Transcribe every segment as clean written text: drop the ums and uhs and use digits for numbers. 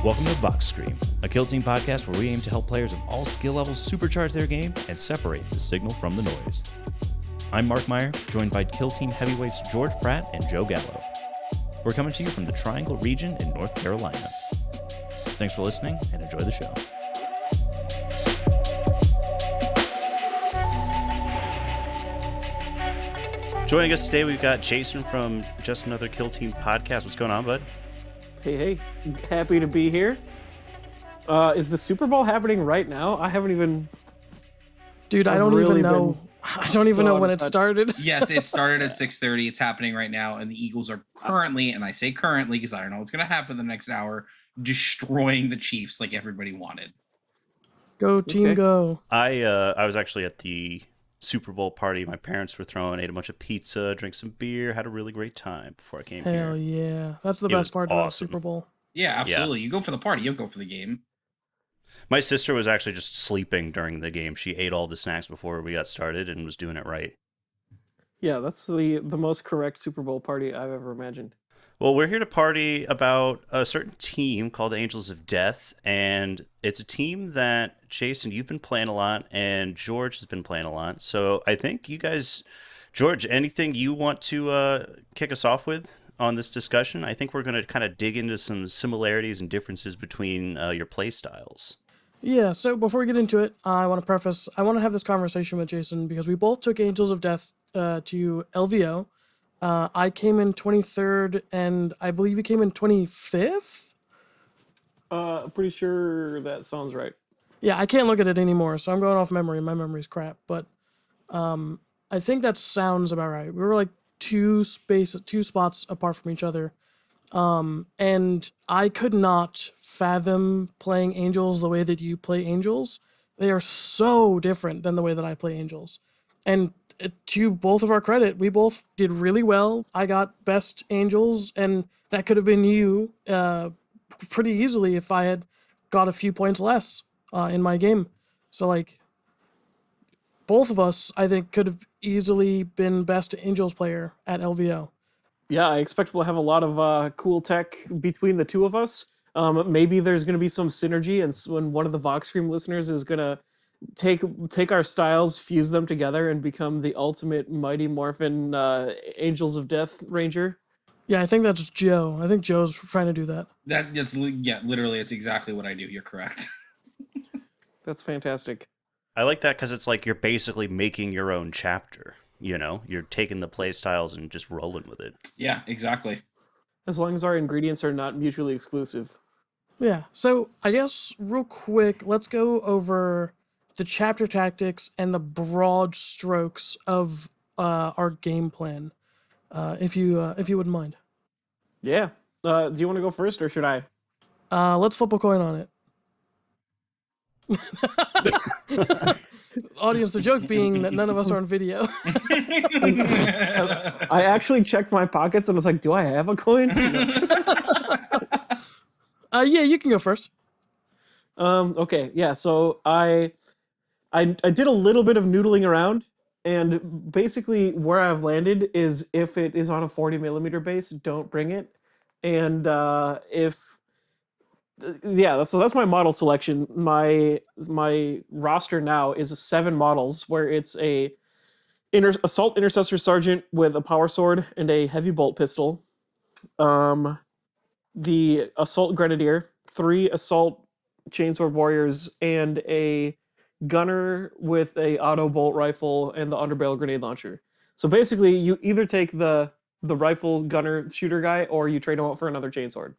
Welcome to Vox Scream, a Kill Team podcast where we aim to help players of all skill levels supercharge their game and separate the signal from the noise. I'm Mark Meyer, joined by Kill Team heavyweights George Pratt and Joe Gallo. We're coming to you from the Triangle region in North Carolina. Thanks for listening and enjoy the show. Joining us today, we've got Jason from Just Another Kill Team podcast. What's going on, bud? Hey, happy to be here. Is the Super Bowl happening right now? I haven't even... Dude, I don't even know. I don't even know when it started. Yes, it started at 6:30. It's happening right now, and the Eagles are currently, and I say currently because I don't know what's going to happen the next hour, destroying the Chiefs like everybody wanted. Go team, Okay. go! I was actually at the Super Bowl party my parents were throwing, ate a bunch of pizza, drank some beer, had a really great time before I came here. Hell yeah, that's the It was best part about awesome. Super Bowl. Yeah, absolutely. You go for the party, you'll go for the game. My sister was actually just sleeping during the game. She ate all the snacks before we got started and was doing it right. Yeah, that's the most correct Super Bowl party I've ever imagined. Well, we're here to party about a certain team called the Angels of Death, and it's a team that, Jason, you've been playing a lot, and George has been playing a lot. So I think you guys, George, anything you want to kick us off with on this discussion? I think we're going to kind of dig into some similarities and differences between your play styles. Yeah, so before we get into it, I want to have this conversation with Jason because we both took Angels of Death to LVO. I came in 23rd, and I believe you came in 25th? Pretty sure that sounds right. Yeah, I can't look at it anymore, so I'm going off memory. My memory's crap, but I think that sounds about right. We were like two spots apart from each other. And I could not fathom playing Angels the way that you play Angels. They are so different than the way that I play Angels. And to both of our credit, we both did really well. I got best Angels, and that could have been you pretty easily if I had got a few points less in my game. So, like, both of us, I think, could have easily been best Angels player at LVO. Yeah, I expect we'll have a lot of cool tech between the two of us. Maybe there's going to be some synergy, and when one of the Vox Scream listeners is going to take our styles, fuse them together, and become the ultimate Mighty Morphin Angels of Death Ranger. Yeah, I think that's Joe. I think Joe's trying to do that. That's literally, it's exactly what I do. You're correct. That's fantastic. I like that because it's like you're basically making your own chapter. You know, you're taking the play styles and just rolling with it. Yeah, exactly. As long as our ingredients are not mutually exclusive. Yeah, so I guess real quick, let's go over the chapter tactics and the broad strokes of our game plan, if you wouldn't mind. Yeah. Do you want to go first, or should I? Let's flip a coin on it. Audience, the joke being that none of us are on video. I actually checked my pockets and was like, do I have a coin? Yeah, you can go first. Okay, yeah, so I did a little bit of noodling around, and basically where I've landed is if it is on a 40 millimeter base, don't bring it. And so that's my model selection. My roster now is 7 models, where it's a assault intercessor sergeant with a power sword and a heavy bolt pistol, the assault grenadier, 3 assault chainsword warriors, and a gunner with a auto bolt rifle and the underbarrel grenade launcher. So basically, you either take the rifle gunner shooter guy, or you trade him out for another chainsword.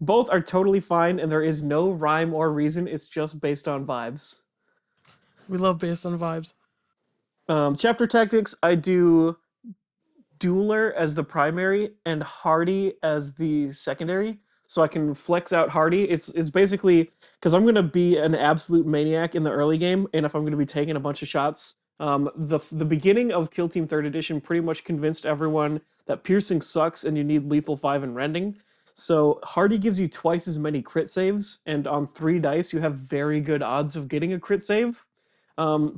Both are totally fine, and there is no rhyme or reason. It's just based on vibes. We love based on vibes. Chapter tactics, I do Dueler as the primary and Hardy as the secondary, so I can flex out Hardy. It's basically because I'm going to be an absolute maniac in the early game, and if I'm going to be taking a bunch of shots, the beginning of Kill Team 3rd Edition pretty much convinced everyone that piercing sucks and you need lethal 5 and rending. So Hardy gives you twice as many crit saves, and on 3 dice you have very good odds of getting a crit save.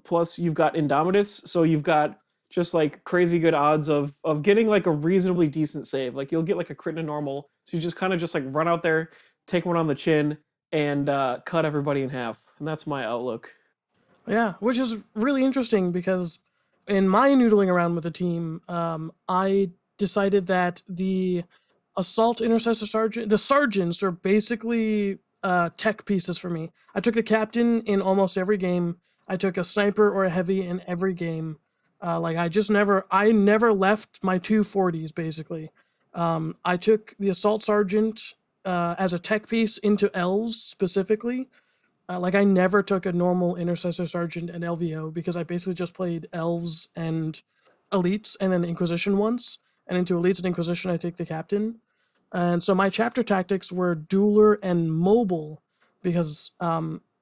Plus you've got Indomitus, so you've got just like crazy good odds of getting like a reasonably decent save. Like you'll get like a crit in a normal, so you just kind of just like run out there, take one on the chin and cut everybody in half. And that's my outlook. Yeah, which is really interesting because in my noodling around with the team, I decided that the assault intercessor sergeant, the sergeants are basically tech pieces for me. I took the captain in almost every game. I took a sniper or a heavy in every game. Like I never left my 240s basically. I took the assault sergeant as a tech piece into elves specifically. Like I never took a normal intercessor sergeant and LVO because I basically just played elves and elites and then Inquisition once. And into elites and Inquisition, I take the captain. And so my chapter tactics were dueler and mobile because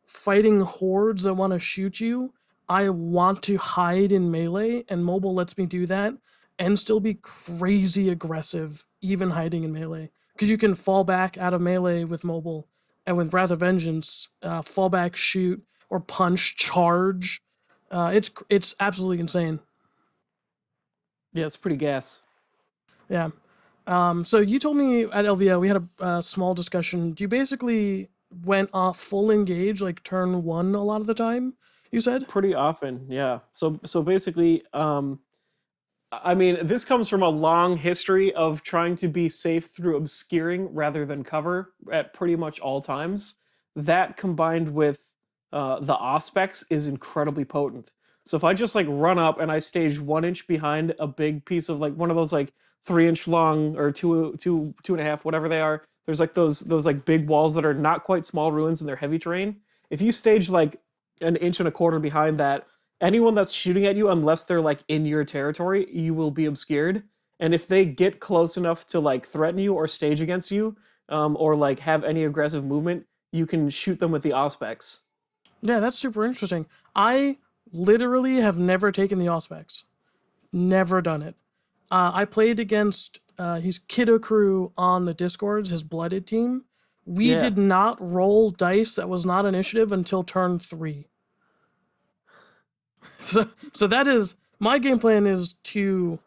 fighting hordes that want to shoot you, I want to hide in melee, and mobile lets me do that and still be crazy aggressive, even hiding in melee. Because you can fall back out of melee with mobile, and with Wrath of Vengeance, fall back, shoot, or punch, charge. It's absolutely insane. Yeah, it's pretty gas. Yeah. So you told me at LVO we had a small discussion. You basically went off full engage, like turn one a lot of the time. You said. Pretty often, yeah. So basically, I mean, this comes from a long history of trying to be safe through obscuring rather than cover at pretty much all times. That combined with the auspex is incredibly potent. So if I just like run up and I stage 1 inch behind a big piece of like one of those like 3 inch long or two and a half, whatever they are, there's like those like big walls that are not quite small ruins and they're heavy terrain. If you stage like an inch and a quarter behind that, anyone that's shooting at you, unless they're like in your territory, you will be obscured. And if they get close enough to like threaten you or stage against you, or like have any aggressive movement, you can shoot them with the auspex. Yeah, that's super interesting. I literally have never taken the Auspex. Never done it. I played against his Kiddo crew on the Discords, his blooded team. We Yeah. did not roll dice that was not initiative until turn 3. So that is my game plan is to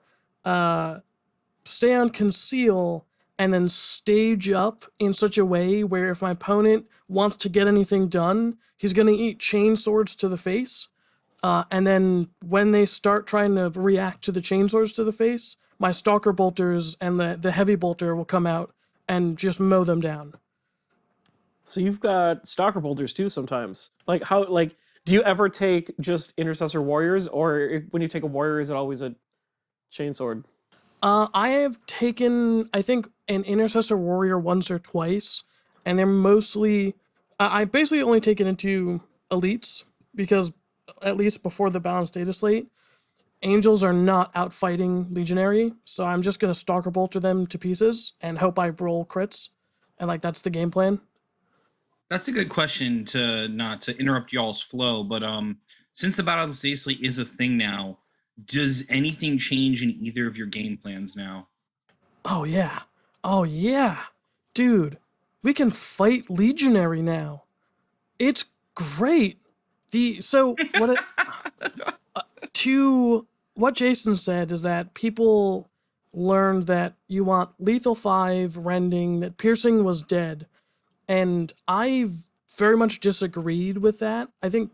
stay on conceal and then stage up in such a way where if my opponent wants to get anything done, he's going to eat chain swords to the face. And then when they start trying to react to the chain swords to the face, my stalker bolters and the heavy bolter will come out and just mow them down. So you've got stalker bolters too sometimes. Like how like do you ever take just intercessor warriors, or when you take a warrior, is it always a chainsword? I have taken, I think, an intercessor warrior once or twice, and they're mostly. I basically only take it into elites because, at least before the balanced data slate, angels are not out fighting legionary. So I'm just gonna stalker bolter them to pieces and hope I roll crits, and like that's the game plan. That's a good question to not to interrupt y'all's flow, but since the Battle of the Stacey is a thing now, does anything change in either of your game plans now? Oh yeah, oh yeah, dude, we can fight legionary now. It's great. The so what it, to what Jason said is that people learned that you want lethal 5 rending, that piercing was dead, and I very much disagreed with that. I think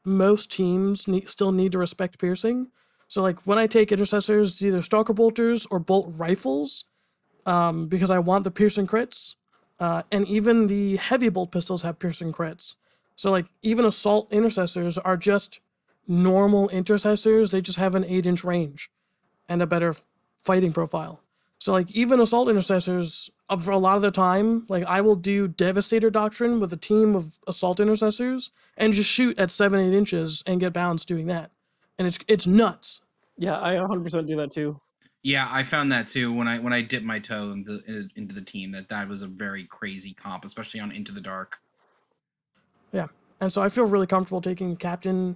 most teams still need to respect piercing. So like when I take intercessors, it's either stalker bolters or bolt rifles, because I want the piercing crits. And even the heavy bolt pistols have piercing crits. So like even assault intercessors are just normal intercessors. They just have an 8-inch range and a better fighting profile. So like even assault intercessors, for a lot of the time, like I will do Devastator Doctrine with a team of assault intercessors and just shoot at 7-8 inches and get balanced doing that, and it's nuts. Yeah, I 100% do that too. Yeah, I found that too when I dipped my toe into the team that was a very crazy comp, especially on Into the Dark. Yeah, and so I feel really comfortable taking captain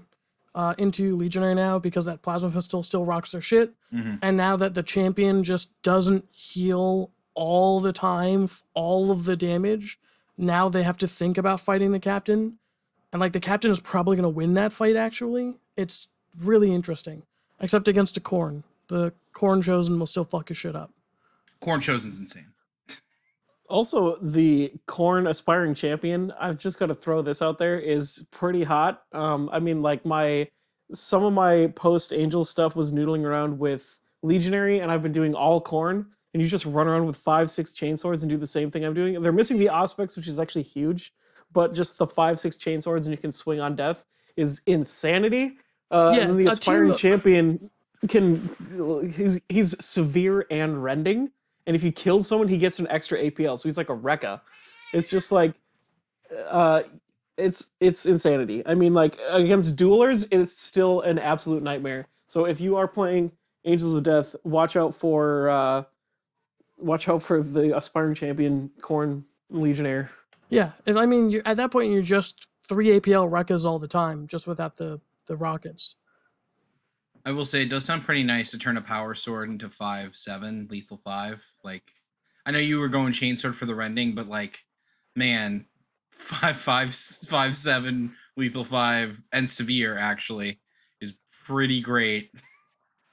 into legionary now because that plasma pistol still rocks their shit, and now that the champion just doesn't heal all the time, all of the damage, now they have to think about fighting the captain, and like the captain is probably gonna win that fight. Actually, it's really interesting, except against a Khorne. The Khorne chosen will still fuck his shit up. Corn Chosen's insane. Also, the Corn aspiring champion, I've just got to throw this out there, is pretty hot. I mean, like some of my post Angel stuff was noodling around with Legionary, and I've been doing all Corn, and you just run around with 5, 6 chainswords and do the same thing I'm doing. They're missing the Auspex, which is actually huge, but just the 5, 6 chainswords and you can swing on death is insanity. And Yeah, then the a team. aspiring champion can he's severe and rending, and if he kills someone, he gets an extra APL. So he's like a Rekka. It's just like uh, it's insanity. I mean, like against duelers, it's still an absolute nightmare. So if you are playing Angels of Death, watch out for the aspiring champion Corn Legionnaire. Yeah, if I mean, at that point, you're just 3 APL Rekkas all the time, just without the rockets. I will say it does sound pretty nice to turn a power sword into 5/7 lethal 5. Like, I know you were going chainsword for the rending, but like, man, 5/5/5/7 lethal 5 and severe actually is pretty great.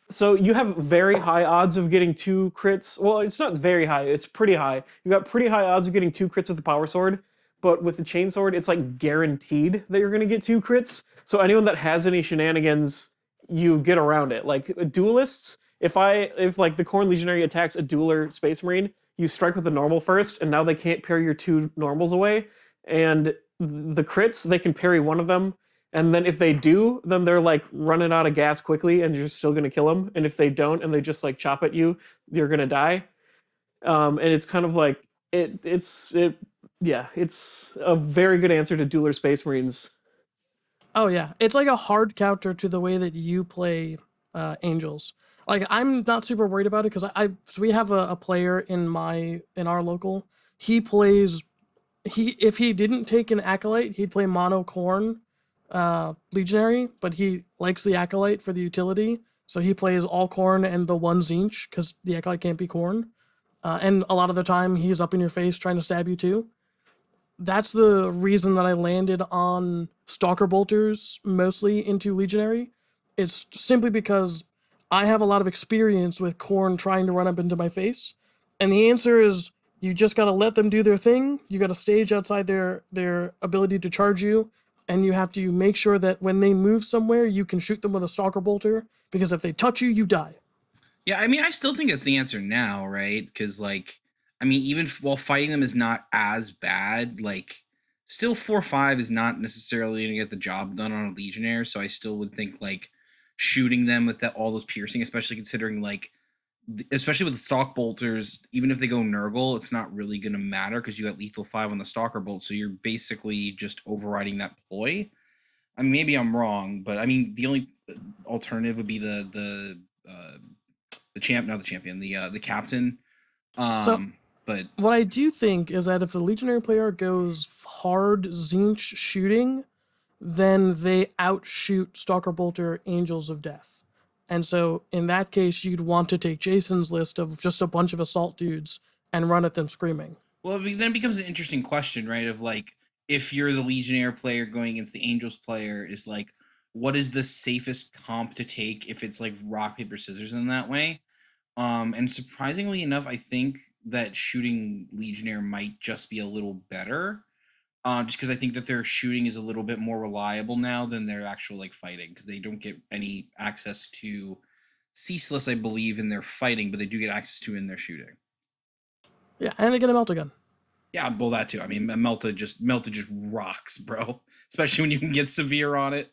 So you have very high odds of getting 2 crits. Well, it's not very high, it's pretty high. You got pretty high odds of getting 2 crits with the power sword, but with the chainsword, it's like guaranteed that you're gonna get 2 crits. So anyone that has any shenanigans, you get around it. Like duelists, if like the Corn Legionary attacks a dueler Space Marine, you strike with the normal first, and now they can't parry your 2 normals away. And the crits, they can parry one of them, and then if they do, then they're like running out of gas quickly, and you're still gonna kill them. And if they don't, and they just like chop at you, you're gonna die. And it's kind of like yeah, it's a very good answer to Dueler Space Marines. Oh yeah, it's like a hard counter to the way that you play Angels. Like I'm not super worried about it because so we have a player in our local. He plays if he didn't take an acolyte, he'd play mono Corn legionary, but he likes the acolyte for the utility, so he plays all Corn and the 1 Zinch because the acolyte can't be Corn. And a lot of the time he's up in your face trying to stab you too. That's the reason that I landed on Stalker Bolters mostly into Legionary. It's simply because I have a lot of experience with Corn trying to run up into my face. And the answer is you just gotta let them do their thing. You gotta stage outside their ability to charge you. And you have to make sure that when they move somewhere, you can shoot them with a Stalker Bolter. Because if they touch you, you die. Yeah, I mean, I still think it's the answer now, right? Because, like, I mean, even while fighting them is not as bad, like, still 4/5 is not necessarily going to get the job done on a Legionnaire. So I still would think, like, shooting them with all those piercing, especially considering, like, especially with the Stalk Bolters, even if they go Nurgle, it's not really going to matter because you got Lethal 5 on the Stalker Bolt. So you're basically just overriding that ploy. I mean, maybe I'm wrong, but I mean, the only alternative would be not the champion, the captain. So But what I do think is that if the Legionary player goes hard Zinch shooting, then they outshoot Stalker Bolter Angels of Death. And so in that case, you'd want to take Jason's list of just a bunch of assault dudes and run at them screaming. well, then it becomes an interesting question, right? Of like, if you're the Legionnaire player going against the Angels player, is like, what is the safest comp to take if it's like rock paper scissors in that way? And surprisingly enough, I think that shooting Legionnaire might just be a little better. Just because I think that their shooting is a little bit more reliable now than their actual like fighting, because they don't get any access to ceaseless, I believe, in their fighting, but they do get access to in their shooting. Yeah, and they get a Melta Yeah, well, that too. I mean, Melta just rocks, bro. Especially when you can get severe on it.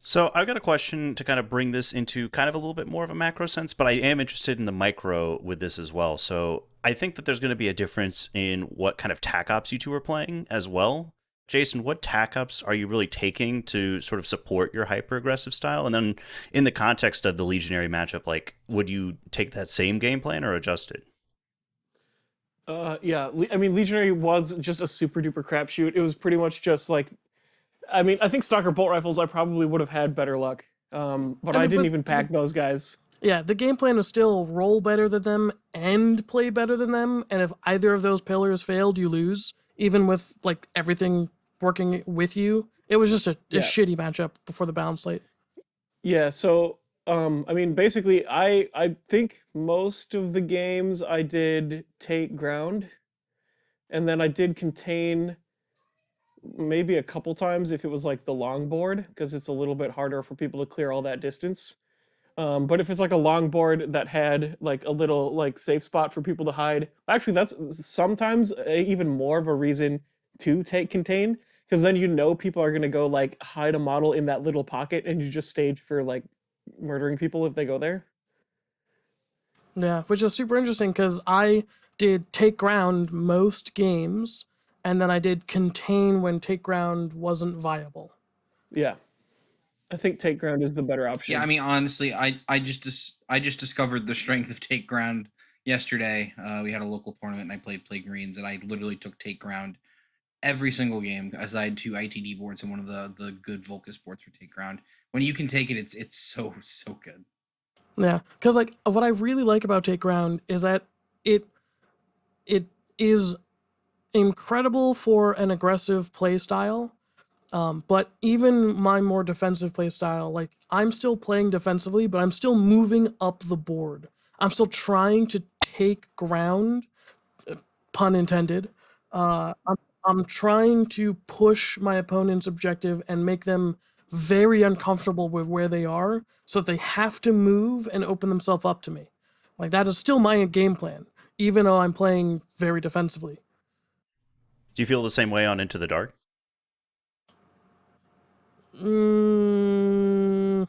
So I've got a question to kind of bring this into kind of a little bit more of a macro sense, but I am interested in the micro with this as well. So I think that there's going to be a difference in what kind of tac ops you two are playing as well. Jason, what tac ops are you really taking to sort of support your hyper aggressive style? And then in the context of the Legionary matchup, like, would you take that same game plan or adjust it? Yeah, I mean, Legionary was just a super duper crapshoot. It was pretty much just like, I mean, I think Stalker Bolt Rifles, I probably would have had better luck. But I I mean, didn't but even pack those guys. yeah, the game plan is still roll better than them and play better than them. And if either of those pillars failed, you lose, even with like everything working with you. It was just a Yeah. shitty matchup before the balance slate. Yeah, so I mean, basically, I think most of the games I did take ground, and then I did contain maybe a couple times if it was like the long board, because it's a little bit harder for people to clear all that distance. But if it's like a long board that had like a little like safe spot for people to hide, actually that's sometimes even more of a reason to take contain, because then you know people are gonna go like hide a model in that little pocket, and you just stage for like murdering people if they go there. Yeah, which is super interesting because I did take ground most games, and then I did contain when take ground wasn't viable. Yeah, I think take ground is the better Yeah, I option. mean, honestly, I just discovered the strength of take ground yesterday. We had a local tournament, and I played Play Greens, and I literally took take ground every single game. As I had two ITD boards and one of the good Volcus boards for take ground. When you can take it, it's so good. Yeah, because like what I really like about take ground is that it it is incredible for an aggressive play style. But even my more defensive play style, like I'm still playing defensively, but I'm still moving up the board. I'm still trying to take ground, pun intended. I'm trying to push my opponent's objective and make them very uncomfortable with where they are, so that they have to move and open themselves up to me. Like that is still my game plan, even though I'm playing very defensively. Do you feel the same way on Into the Dark? Mm,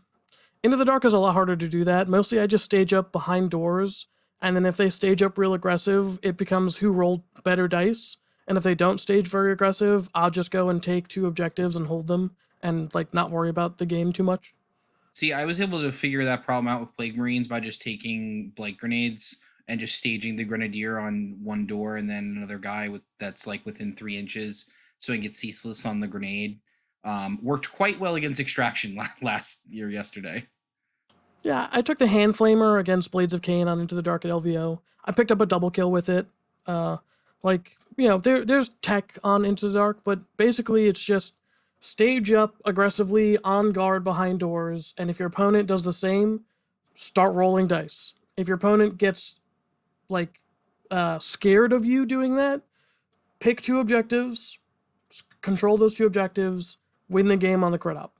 Into the Dark is a lot harder to do that. Mostly I just stage up behind doors, and then if they stage up real aggressive, it becomes who rolled better dice. And if they don't stage very aggressive, I'll just go and take two objectives and hold them and like not worry about the game too much. See, I was able to figure that problem out with Plague Marines by just taking blight grenades and just staging the grenadier on one door, and then another guy with that's like within 3 inches, so he can get ceaseless on the grenade. Worked quite well against extraction last year yesterday. Yeah, I took the Hand Flamer against Blades of Cain on Into the Dark at LVO. I picked up a double kill with it. Like, there's tech on Into the Dark, but basically it's just stage up aggressively on guard behind doors, and if your opponent does the same, start rolling dice. If your opponent gets like scared of you doing that, pick two objectives, control those two objectives, win the game on the crit up.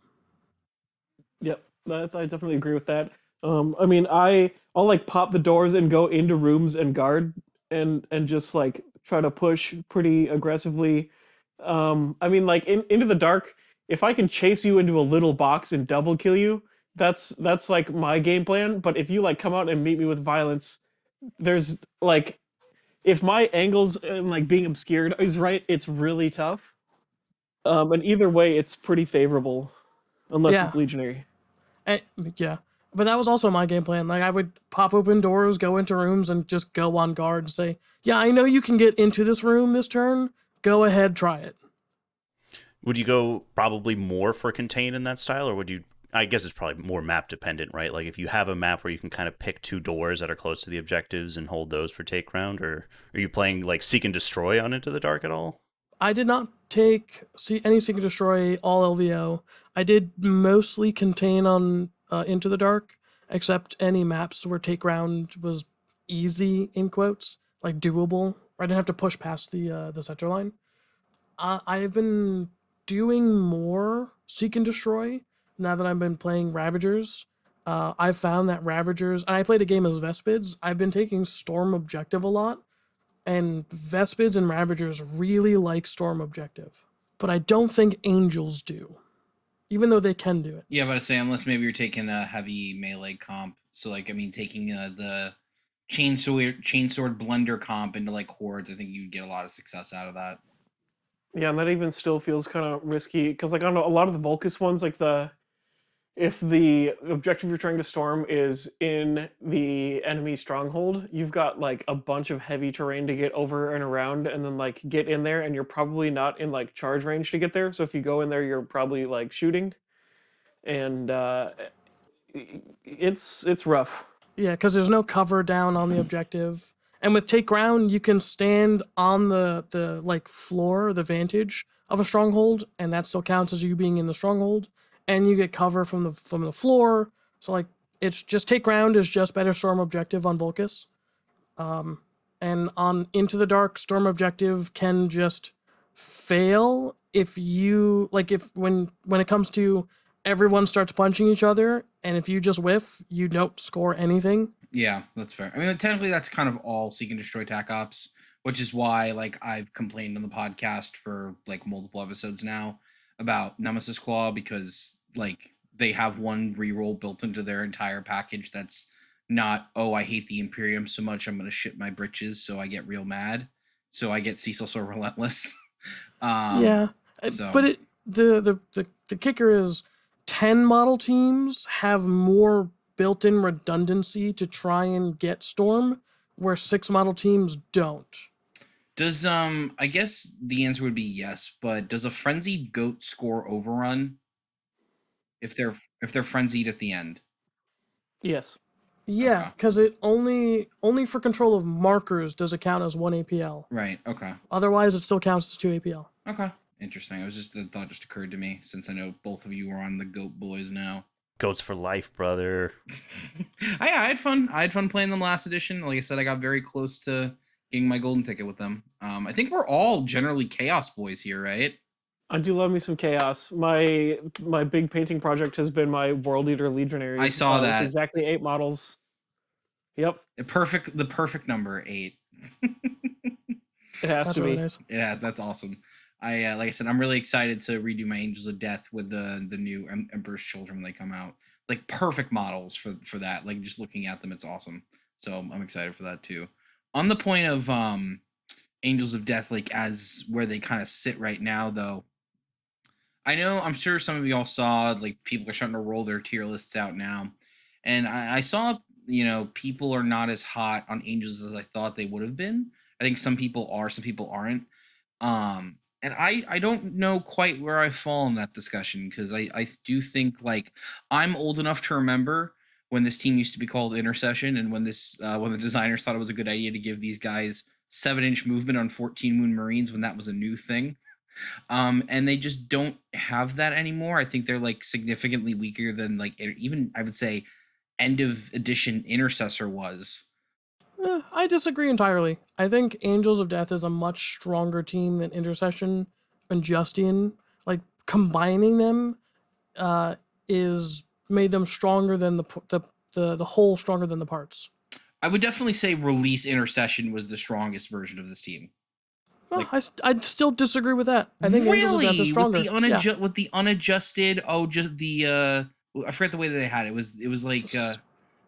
Yep, that's I definitely agree with that. I mean, I'll like pop the doors and go into rooms and guard and just like try to push pretty aggressively. I mean, like into the dark, if I can chase you into a little box and double kill you, that's like my game plan. But if you like come out and meet me with violence, there's like if my angles and like being obscured is right, it's really tough. And either way, it's pretty favorable, unless Yeah, it's legionary. Eh, yeah, but that was also my game plan. Like I would pop open doors, go into rooms, and just go on guard and say, "Yeah, I know you can get into this room this turn. Go ahead, try it." Would you go probably more for contain in that style, or would you? I guess it's probably more map dependent, right? Like if you have a map where you can kind of pick two doors that are close to the objectives and hold those for take ground, or are you playing like seek and destroy on Into the Dark at all? I did not take any Seek and Destroy all LVO. I did mostly contain on Into the Dark, except any maps where take ground was easy in quotes, like doable. I didn't have to push past the center line. I have been doing more Seek and Destroy now that I've been playing Ravagers. I've found that Ravagers, and I played a game as Vespids. I've been taking Storm Objective a lot, and Vespids and Ravagers really like Storm Objective. But I don't think Angels do, even though they can do it. Yeah, but I say unless maybe you're taking a heavy melee comp. So like I mean, taking the chainsword blender comp into like hordes, I think you'd get a lot of success out of that. Yeah, and that even still feels kind of risky because, like, I don't know, a lot of the Volcus ones, like the if the objective you're trying to storm is in the enemy stronghold, you've got like a bunch of heavy terrain to get over and around, and then like get in there, and you're probably not in like charge range to get there. So if you go in there, you're probably like shooting, and it's rough. Yeah, because there's no cover down on the objective. And with Take Ground, you can stand on the like floor, the vantage of a stronghold, and that still counts as you being in the stronghold. And you get cover from the floor. So like it's just take ground is just better storm objective on Volcus. And on Into the Dark, storm objective can just fail if you if when it comes to everyone starts punching each other, and if you just whiff, you don't score anything. Yeah, that's fair. I mean, technically, that's kind of all seek and destroy tac ops, which is why I've complained on the podcast for multiple episodes now about Nemesis Claw, because they have one reroll built into their entire package that's not, oh, I hate the Imperium so much I'm gonna shit my britches, so I get real mad, so I get Cecil so relentless. Yeah, So but the kicker is 10 model teams have more built-in redundancy to try and get Storm, where 6 model teams don't. does I guess the answer would be yes, but does a frenzied goat score overrun if they're frenzied at the end? Yes. Yeah, Okay. because it only for control of markers does it count as 1 APL. Right. Okay. Otherwise, it still counts as 2 APL. Okay. Interesting. The thought just occurred to me, since I know both of you are on the Goat Boys now. Goats for life, brother. I had fun. I had fun playing them last edition. Like I said, I got very close to getting my golden ticket with them. I think we're all generally Chaos Boys here, right? I do love me some chaos. My big painting project has been my World Eater Legionary. I saw that. With exactly 8 models. Yep. The perfect number, 8. It has That's to really be. nice. Yeah, that's awesome. Like I said, I'm really excited to redo my Angels of Death with the new Emperor's Children when they come out. Perfect models for that. Just looking at them, it's awesome. So I'm excited for that too. On the point of Angels of Death, as where they kind of sit right now, though, I'm sure some of y'all saw people are starting to roll their tier lists out now, and I saw people are not as hot on Angels as I thought they would have been. I think some people are, some people aren't. And I don't know quite where I fall in that discussion, because I do think I'm old enough to remember when this team used to be called Intercession, and when the designers thought it was a good idea to give these guys 7-inch movement on 14 Moon Marines when that was a new thing. And they just don't have that anymore. I think they're significantly weaker than even I would say end of edition Intercessor was. I disagree entirely. I think Angels of Death is a much stronger team than Intercession and Justian. Combining them is made them stronger than the whole stronger than the parts. I would definitely say Release Intercession was the strongest version of this team. Well, I'd still disagree with that. I think Angels of Death is stronger. With the unadjusted, just the I forget the way that they had it. It was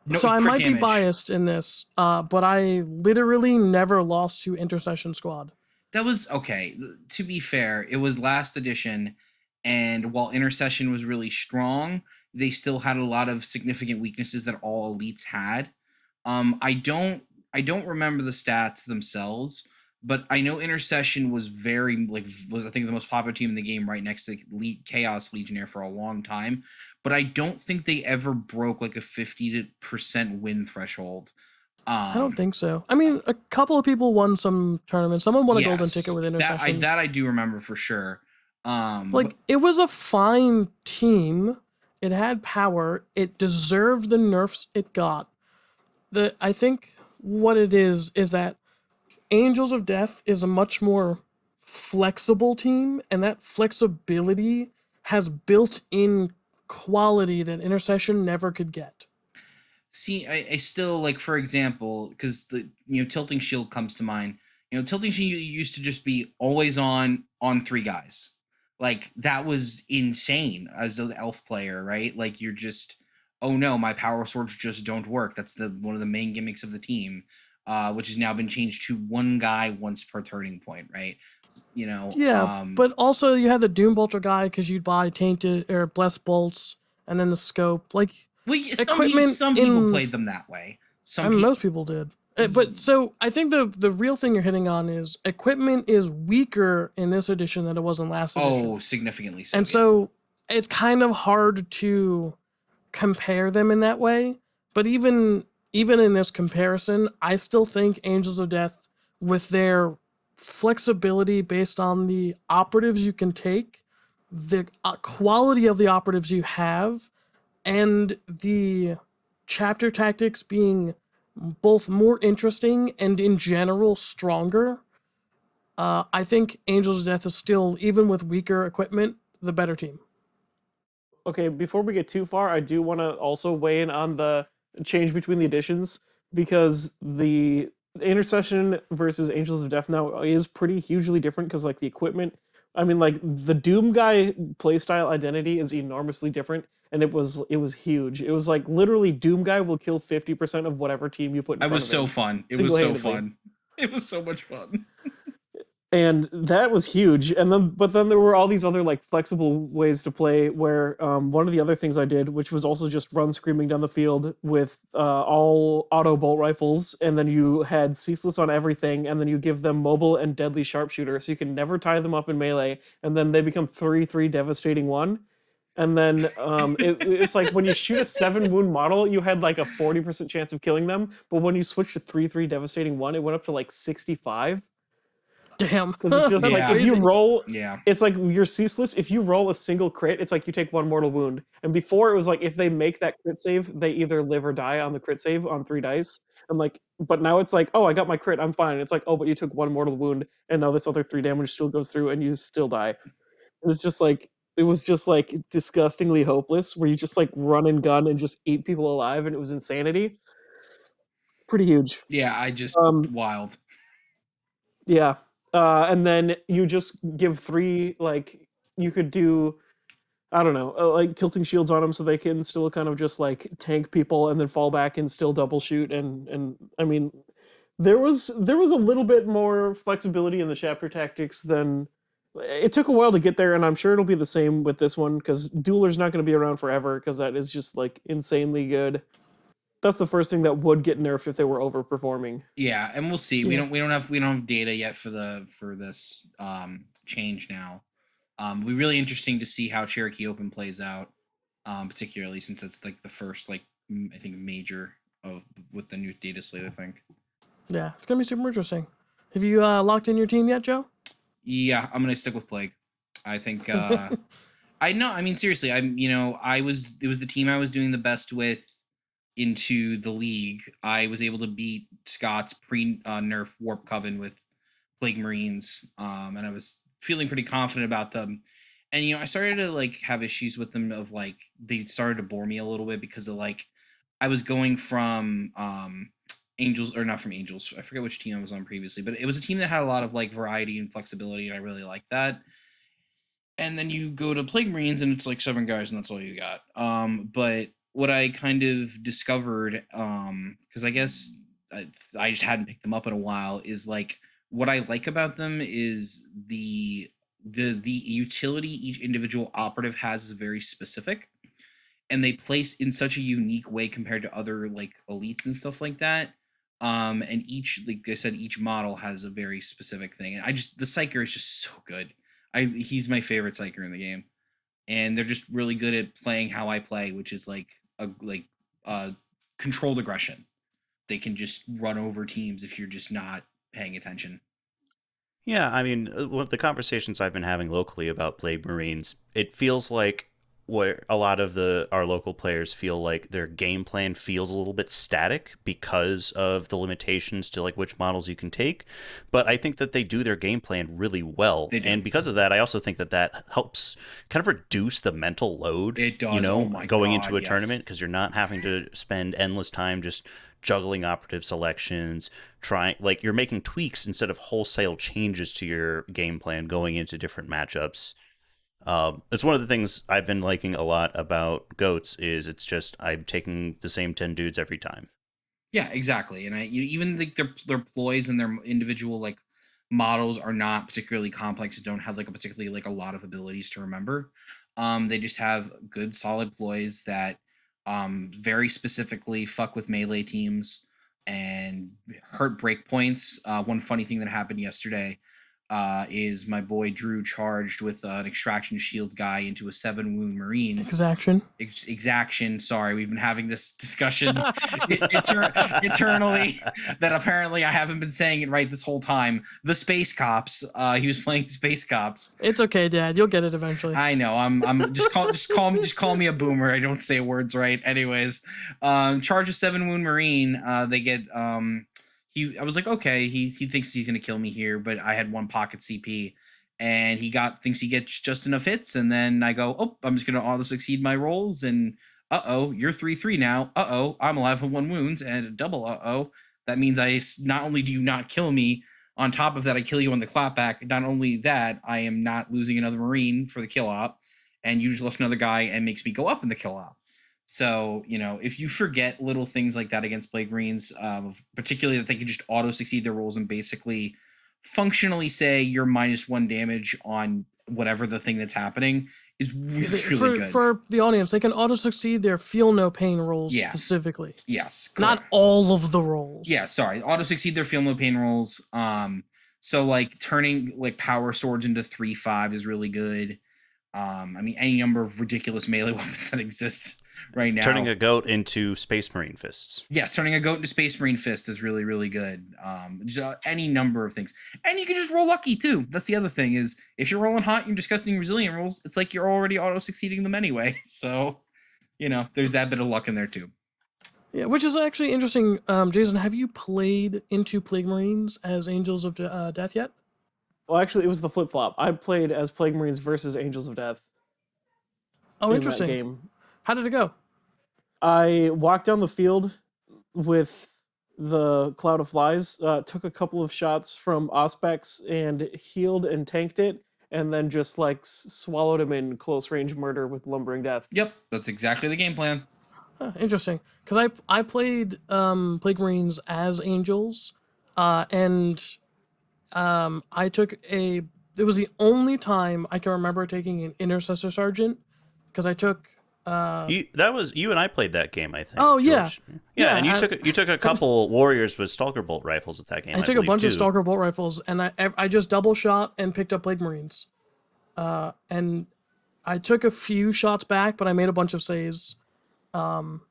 no, so I might damage. be biased in this, but I literally never lost to Intercession Squad. That was okay. To be fair, it was last edition, and while Intercession was really strong, they still had a lot of significant weaknesses that all elites had. I don't remember the stats themselves, but I know Intercession was was I think the most popular team in the game, right next to Chaos Legionnaire for a long time. But I don't think they ever broke a 50% win threshold. I don't think so. I mean, a couple of people won some tournaments. Someone won a golden ticket with Intercession. That I do remember for sure. It was a fine team. It had power. It deserved the nerfs it got. I think what it is that Angels of Death is a much more flexible team, and that flexibility has built-in quality that Intercession never could get. See, I still for example, because the Tilting Shield comes to mind. Tilting Shield used to just be always on 3 guys. That was insane as an elf player, right? You're just, oh no, my power swords just don't work. That's one of the main gimmicks of the team, which has now been changed to 1 guy once per turning point, right? But also you had the Doom Bolter guy because you'd buy Tainted or Blessed Bolts and then the Scope. Some people played them that way. Most people did. But so I think the real thing you're hitting on is equipment is weaker in this edition than it was in last edition. Oh, significantly so. And so it's kind of hard to compare them in that way. But even in this comparison, I still think Angels of Death, with their flexibility based on the operatives you can take, the quality of the operatives you have, and the chapter tactics being both more interesting and in general stronger, I think Angels of Death is still, even with weaker equipment, the better team. Okay, before we get too far, I do want to also weigh in on the change between the editions because the Intercession versus Angels of Death now is pretty hugely different because like the equipment, I mean like the Doom guy playstyle identity is enormously different and it was huge. It was like literally Doom guy will kill 50% of whatever team you put in It front was of so him fun. It was so single-handedly. fun. It was so much fun. And that was huge. And then but then there were all these other like flexible ways to play where one of the other things I did, which was also just run screaming down the field with all auto bolt rifles, and then you had ceaseless on everything, and then you give them mobile and deadly sharpshooter, so you can never tie them up in melee, and then they become 3/3 devastating one. And then it's like when you shoot a 7 wound model, you had like a 40% chance of killing them, but when you switch to 3/3 devastating one, it went up to like 65 Damn, because it's just that's like if Yeah. you crazy. roll, Yeah. it's like you're ceaseless. If you roll a single crit, it's like you take 1 mortal wound. And before it was like if they make that crit save, they either live or die on the crit save on 3 dice. And like, but now it's like, oh, I got my crit, I'm fine. It's like, oh, but you took 1 mortal wound, and now this other 3 damage still goes through, and you still die. And it's just like it was just like disgustingly hopeless, where you just like run and gun and just eat people alive, and it was insanity. Pretty huge. Yeah. I just Um, wild. Yeah. And then you just give three, like, you could do, I don't know, like tilting shields on them so they can still kind of just like tank people and then fall back and still double shoot. And I mean, there was a little bit more flexibility in the chapter tactics than it took a while to get there, and I'm sure it'll be the same with this one because Dueler's not going to be around forever because that is just like insanely good. That's the first thing that would get nerfed if they were overperforming. Yeah, and we'll see. Yeah. We don't have data yet for this change now. It'll be really interesting to see how Cherokee Open plays out, particularly since it's like the first like I think major of with the new data slate. I think. Yeah, it's gonna be super interesting. Have you locked in your team yet, Joe? Yeah, I'm gonna stick with Plague. I think I know. I mean, seriously, I was it was the team I was doing the best with into the league. I was able to beat Scott's pre nerf Warp Coven with Plague Marines, and I was feeling pretty confident about them. And I started to like have issues with them of like they started to bore me a little bit because of like I was going from Angels or not from Angels. I forget which team I was on previously, but it was a team that had a lot of like variety and flexibility, and I really liked that. And then you go to Plague Marines and it's like 7 guys and that's all you got. But what I kind of discovered, because I guess I just hadn't picked them up in a while, is like what I like about them is the utility each individual operative has is very specific, and they place in such a unique way compared to other like elites and stuff like that. And each, like I said, each model has a very specific thing. And the Psyker is just so good. He's my favorite Psyker in the game, and they're just really good at playing how I play, which is like a controlled aggression. They can just run over teams if you're just not paying attention. Yeah, I mean, with the conversations I've been having locally about Plague Marines, it feels like where a lot of our local players feel like their game plan feels a little bit static because of the limitations to like which models you can take. But I think that they do their game plan really well, They do. and because of that, I also think that that helps kind of reduce the mental load. It does. Oh my Going god, into a yes. tournament because you're not having to spend endless time just juggling operative selections, trying like you're making tweaks instead of wholesale changes to your game plan going into different matchups. It's one of the things I've been liking a lot about goats is it's just I'm taking the same 10 dudes every time. Yeah, exactly. And even like their ploys and their individual like models are not particularly complex. Don't have like a particularly like a lot of abilities to remember. They just have good solid ploys that very specifically fuck with melee teams and hurt breakpoints. One funny thing that happened yesterday is my boy Drew charged with an extraction shield guy into a 7-wound Marine. Exaction. Exaction. Sorry, we've been having this discussion eternally that apparently I haven't been saying it right this whole time. The Space Cops. He was playing Space Cops. It's okay, Dad. You'll get it eventually. I know. I'm just call me a boomer. I don't say words right. Anyways, charge a 7-wound Marine. They get I was like, okay, he thinks he's gonna kill me here, but I had 1 pocket CP, and thinks he gets just enough hits, and then I go, oh, I'm just gonna auto succeed my rolls, and you're 3-3 now. I'm alive with 1 wounds and a double. That means I not only do you not kill me, on top of that, I kill you on the clapback. Not only that, I am not losing another Marine for the kill op, and you just lost another guy and makes me go up in the kill op. So, if you forget little things like that against Plague Marines, particularly that they can just auto-succeed their rolls and basically functionally say you're -1 damage on whatever the thing that's happening, is really good. For the audience, they can auto-succeed their Feel No Pain rolls specifically. Yes. Correct. Not all of the rolls. Yeah, sorry. Auto-succeed their Feel No Pain rolls. So, turning, Power Swords into 3/5 is really good. Any number of ridiculous melee weapons that exist right now. Turning a goat into Space Marine fists. Yes, turning a goat into Space Marine fists is really, really good. Any number of things. And you can just roll lucky, too. That's the other thing is, if you're rolling hot and you're disgusting resilient rolls, it's like you're already auto-succeeding them anyway. So, there's that bit of luck in there, too. Yeah, which is actually interesting. Jason, have you played into Plague Marines as Angels of Death yet? Well, actually, it was the flip-flop. I played as Plague Marines versus Angels of Death. Oh, interesting. In that game. How did it go? I walked down the field with the Cloud of Flies, took a couple of shots from Auspex and healed and tanked it, and then just swallowed him in close range murder with Lumbering Death. Yep, that's exactly the game plan. Interesting, because I played Plague Marines as Angels, and I took it was the only time I can remember taking an Intercessor Sergeant, because I took you and I played that game, I think. Oh yeah, yeah, and you took a couple warriors with Stalker Bolt rifles at that game. I took a bunch of Stalker Bolt rifles, and I just double shot and picked up Plague Marines, and I took a few shots back, but I made a bunch of saves, and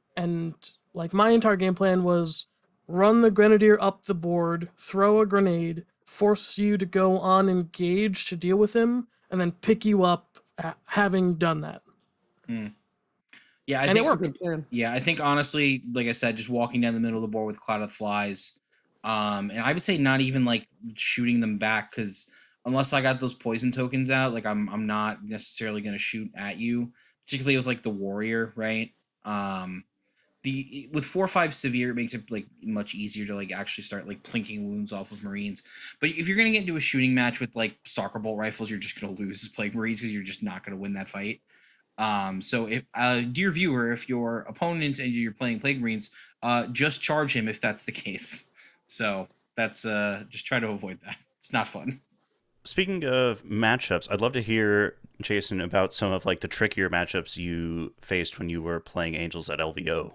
my entire game plan was run the Grenadier up the board, throw a grenade, force you to go on engage to deal with him, and then pick you up having done that. Yeah, I think it worked. Yeah, I think honestly, like I said, just walking down the middle of the board with Cloud of Flies, and I would say not even shooting them back, because unless I got those poison tokens out, I'm not necessarily going to shoot at you, particularly with the warrior, right? With 4/5 severe, it makes it much easier to actually start plinking wounds off of Marines. But if you're gonna get into a shooting match with Stalker Bolt rifles, you're just gonna lose as Plague Marines, because you're just not gonna win that fight. So if dear viewer, if your opponent and you're playing Plague Marines, just charge him if that's the case. So that's just try to avoid that. It's not fun. Speaking of matchups, I'd love to hear, Jason, about some of the trickier matchups you faced when you were playing Angels at LVO.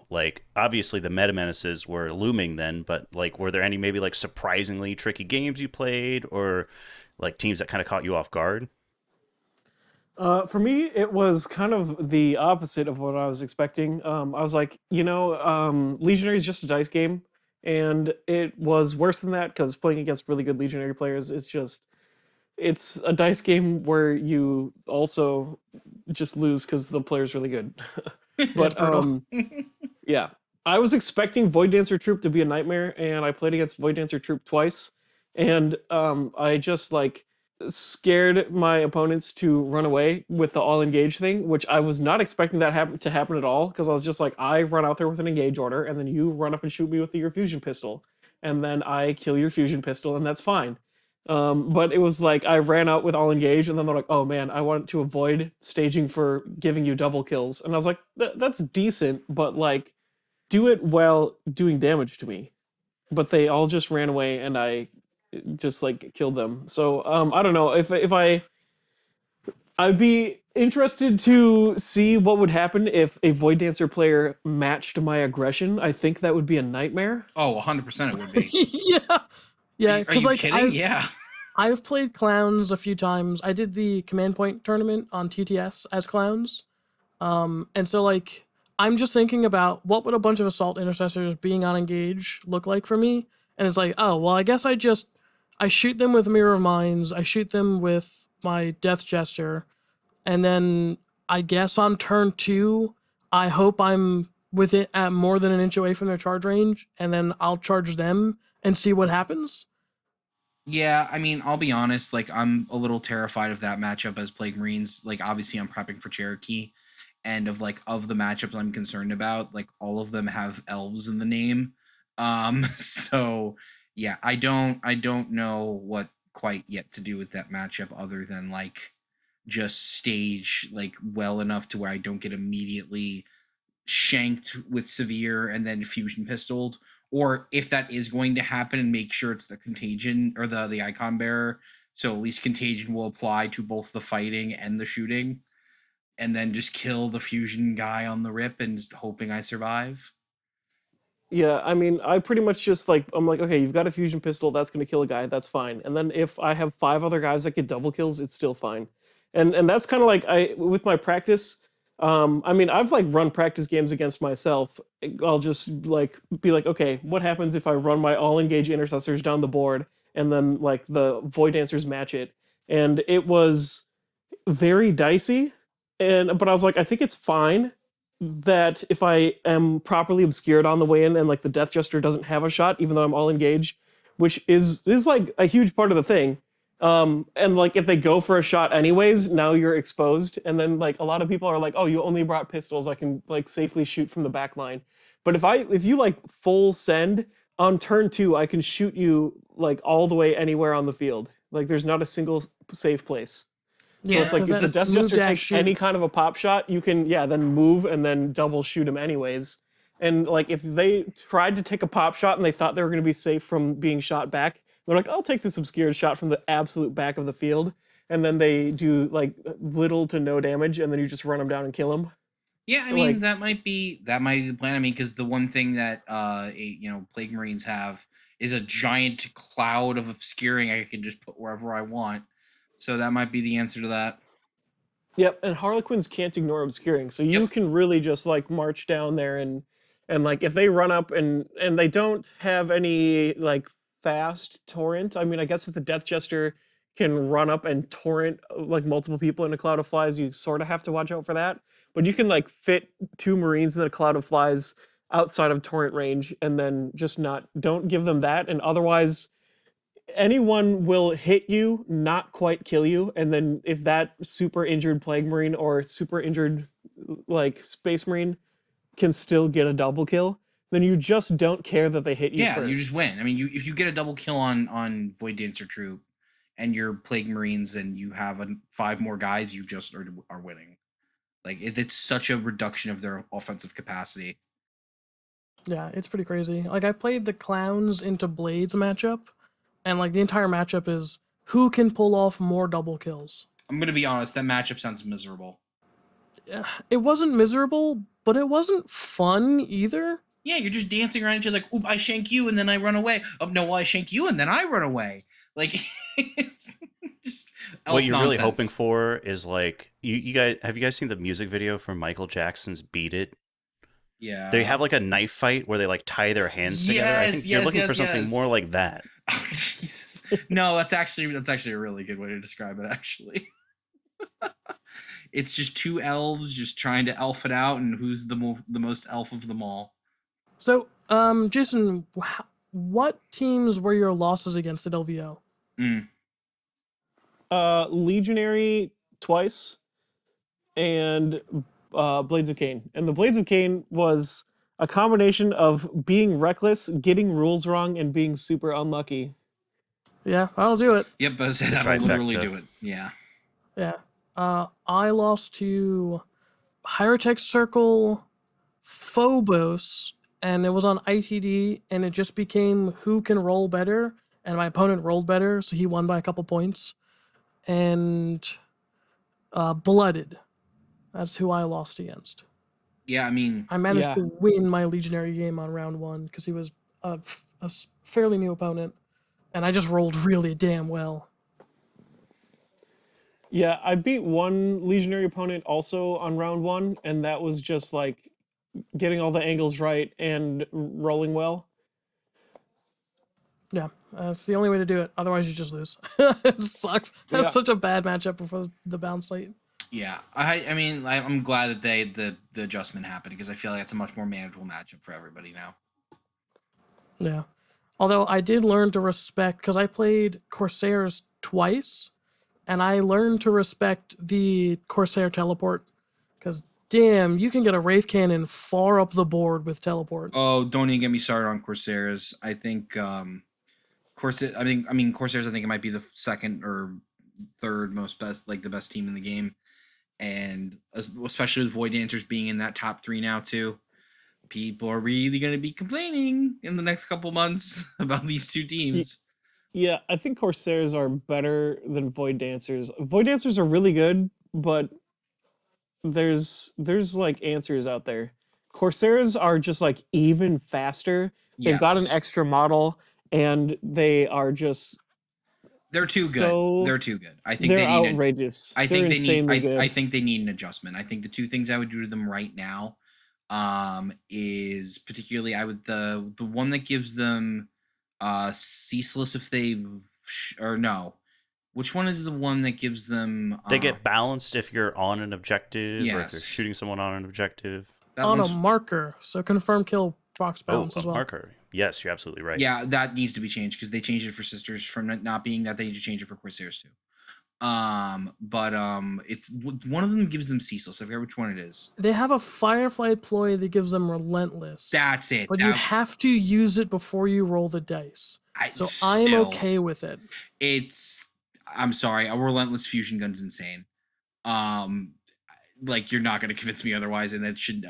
Obviously the meta menaces were looming then, but were there any maybe surprisingly tricky games you played, or teams that kind of caught you off guard? For me, it was kind of the opposite of what I was expecting. I was Legionary is just a dice game, and it was worse than that, because playing against really good Legionary players, it's a dice game where you also just lose because the player's really good. But yeah, I was expecting Void Dancer Troop to be a nightmare, and I played against Void Dancer Troop twice, and I just scared my opponents to run away with the all engage thing, which I was not expecting that to happen at all, because I was just I run out there with an engage order, and then you run up and shoot me with your fusion pistol, and then I kill your fusion pistol, and that's fine. But it was I ran out with all engaged, and then they're oh man, I want to avoid staging for giving you double kills. And I was that's decent, but do it while doing damage to me. But they all just ran away, and I just killed them. So I don't know if I'd be interested to see what would happen if a Void Dancer player matched my aggression. I think that would be a nightmare. Oh, 100% it would be. Yeah, Are you kidding? Yeah. I've played clowns a few times. I did the command point tournament on TTS as clowns. And so like I'm just thinking about what would a bunch of assault intercessors being on engage look like for me. And it's like, oh well, I guess I shoot them with Mirror of Minds, I shoot them with my Death Jester, and then I guess on turn 2, I hope I'm with it at more than an inch away from their charge range, and then I'll charge them and see what happens. Yeah, I mean, I'll be honest, like I'm a little terrified of that matchup as Plague Marines. Like obviously I'm prepping for Cherokee, and of the matchups I'm concerned about, like all of them have elves in the name. So yeah, I don't know what quite yet to do with that matchup other than like just stage like well enough to where I don't get immediately shanked with severe and then fusion pistoled, or if that is going to happen, and make sure it's the contagion or the icon bearer, so at least contagion will apply to both the fighting and the shooting, and then just kill the fusion guy on the rip and just hoping I survive. Yeah, I mean, I pretty much just like I'm like, okay, you've got a fusion pistol, that's gonna kill a guy, that's fine. And then if I have 5 other guys that get double kills, it's still fine. And that's kind of like I with my practice. I mean, I've like run practice games against myself. I'll just like be like, okay, what happens if I run my all engage intercessors down the board and then like the void dancers match it? And it was very dicey. But I was like, I think it's fine that if I am properly obscured on the way in and like the Death Jester doesn't have a shot, even though I'm all engaged, which is like a huge part of the thing. And like if they go for a shot anyways, now you're exposed. And then like a lot of people are like, oh, you only brought pistols, I can like safely shoot from the back line. But if you like full send on turn 2, I can shoot you like all the way anywhere on the field. Like there's not a single safe place. So Yeah, it's like because if that the Death move Jester dash takes any shoot. kind of a pop shot, you can then move and then double shoot him anyways. And like if they tried to take a pop shot and they thought they were going to be safe from being shot back, they're like, I'll take this obscured shot from the absolute back of the field, and then they do like little to no damage, and then you just run them down and kill them. Yeah, I mean Like that might be the plan. I mean, because the one thing that Plague Marines have is a giant cloud of obscuring I can just put wherever I want. So that might be the answer to that. Yep, and Harlequins can't ignore obscuring, so you Yep. can really just like march down there and like if they run up and they don't have any like fast torrent. I mean, I guess if the Death Jester can run up and torrent like multiple people in a cloud of flies, you sort of have to watch out for that. But you can like fit 2 Marines in a cloud of flies outside of torrent range, and then just not don't give them that, and otherwise anyone will hit you, not quite kill you, and then if that super injured Plague Marine or super injured like Space Marine can still get a double kill, then you just don't care that they hit you Yeah, you just first. win. I mean, if you get a double kill on Void Dancer Troop, and you're Plague Marines, and you have 5 more guys, you just are winning. Like it's such a reduction of their offensive capacity. Yeah, it's pretty crazy. Like I played the clowns into blades matchup, and like the entire matchup is who can pull off more double kills. I'm gonna be honest, that matchup sounds miserable. It wasn't miserable, but it wasn't fun either. Yeah, you're just dancing around each other like, oop, I shank you and then I run away. Oh no, well, I shank you and then I run away. Like it's just What elf you're really hoping nonsense. for is like you guys have you guys seen the music video for Michael Jackson's "Beat It"? They Yeah. have like a knife fight where they like tie their hands together. I Yes, think you're yes, looking for yes, something more yes. like that. Oh Jesus. No, that's actually a really good way to describe it, actually. It's just 2 elves just trying to elf it out, and who's the most elf of them all. So, Jason, what teams were your losses against at LVO? Mm. Legionary twice and Blades of Cain. And the Blades of Cain was a combination of being reckless, getting rules wrong, and being super unlucky. Yeah, I'll do it. Yep, but The that'll literally trifecta. do it. Yeah. Yeah. I lost to Hierotech Circle, Phobos, and it was on ITD, and it just became who can roll better, and my opponent rolled better, so he won by a couple points. And Blooded, that's who I lost against. Yeah, I mean, I managed Yeah. to win my Legionary game on round 1 because he was a fairly new opponent, and I just rolled really damn well. Yeah, I beat one legionary opponent also on round 1, and that was just like getting all the angles right and rolling well. Yeah, that's the only way to do it. Otherwise, you just lose. It sucks. That's Yeah. such a bad matchup before the bounce slate. Yeah, I mean, I'm glad that the adjustment happened because I feel like it's a much more manageable matchup for everybody now. Yeah. Although I did learn to respect, because I played Corsairs twice, and I learned to respect the Corsair teleport. Because, damn, you can get a Wraith Cannon far up the board with teleport. Oh, don't even get me started on Corsairs. I think Corsairs. I mean Corsairs. I think it might be the second or third most best, like the best team in the game, and especially with Void Dancers being in that top 3 now too. People are really going to be complaining in the next couple months about these two teams. Yeah, I think Corsairs are better than Void Dancers. Void Dancers are really good, but there's like answers out there. Corsairs are just like even faster. They've got an Yes, extra model, and they are just they're too good. so They're too good. I think they're they need an. outrageous. I They're think they need. insanely I good. think they need an adjustment. I think the two things I would do to them right now, is particularly I would the one that gives them, ceaseless if they or no, which one is the one that gives them? They get balanced if you're on an objective or if you're Yes, shooting someone on an objective. that On a one's. marker, so confirm kill box Oh, balance a as well. marker. Yes, you're absolutely right. Yeah, that needs to be changed because they changed it for sisters from it not being that. They need to change it for Corsairs too. But it's one of them gives them ceaseless. I forget which one it is. They have a Firefly ploy that gives them relentless. That's it. But you have to use it before you roll the dice. So I'm still, okay with it. I'm sorry, a relentless fusion gun's insane. Like you're not going to convince me otherwise, and that should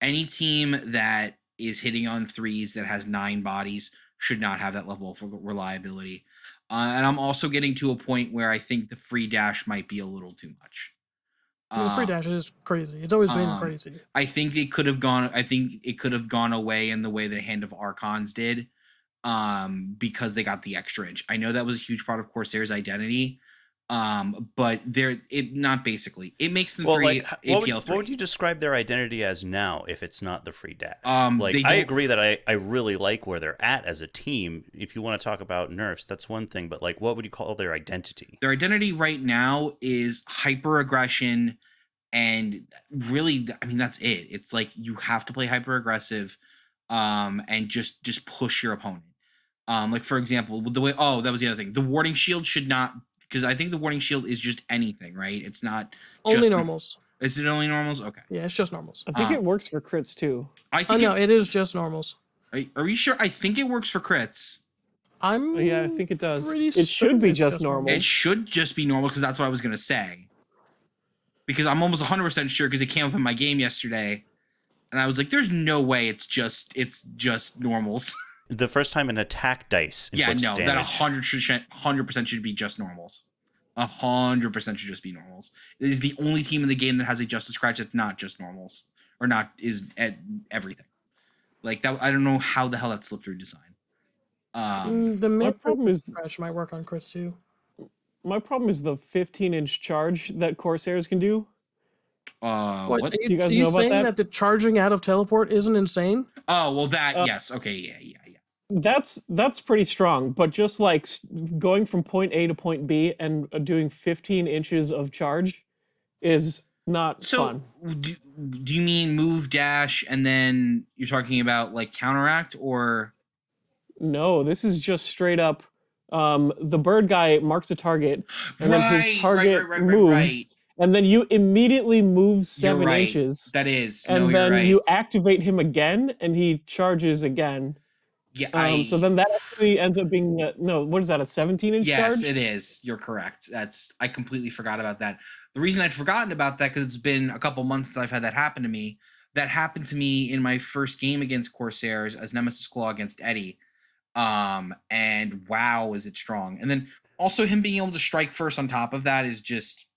any team that is hitting on 3s that has 9 bodies should not have that level of reliability. And I'm also getting to a point where I think the free dash might be a little too much. The free dash is crazy. It's always been crazy. I think it could have gone. I think it could have gone away in the way that Hand of Archons did, because they got the extra inch. I know that was a huge part of Corsair's identity, but it not basically. It makes them Well, three like, APL what would you describe their identity as now if it's not the free dash? Like, they I don't- agree that I really like where they're at as a team. If you want to talk about nerfs, that's one thing. But like, what would you call their identity? Their identity right now is hyper aggression, and really, I mean, that's it. It's like you have to play hyper aggressive, and just push your opponent. Like for example, the way that was the other thing. The warding shield should not, because I think the warding shield is just anything, right? It's not Only just normals. Is it only normals? Okay. Yeah, it's just normals. I think it works for crits too. I Oh think no, it is just normals. Are you sure? I think it works for crits. Yeah, I think it does. pretty It should certain be it's just normal. It should just be normal because that's what I was gonna say. Because I'm almost 100% sure because it came up in my game yesterday, and I was like, "There's no way it's just normals." The first time an attack dice Yeah, inflicts no, damage. that 100% should be just normals. 100% should just be normals. It is the only team in the game that has a Justice Scratch that's not just normals, or not is at everything. Like that, I don't know how the hell that slipped through design. The My problem is scratch might work on crits too. my problem is the 15-inch charge that Corsairs can do. What? What? Do you guys are you know about saying that? the charging out of teleport isn't insane? Oh well, that yes, okay, yeah. That's pretty strong, but just like going from point A to point B and doing 15 inches of charge is not So, fun. do you mean move dash and then you're talking about like counteract or? No, this is just straight up. The bird guy marks a target, and then his target moves, and then you immediately move 7 You're right. inches. That is. And No, then you're right. you activate him again, and he charges again. Yeah, So then that actually ends up being no. What is that? A 17-inch charge? Yes, it is. You're correct. I completely forgot about that. The reason I'd forgotten about that because it's been a couple months since I've had that happen to me. That happened to me in my first game against Corsairs as Nemesis Claw against Eddie. And wow, is it strong? And then also him being able to strike first on top of that is just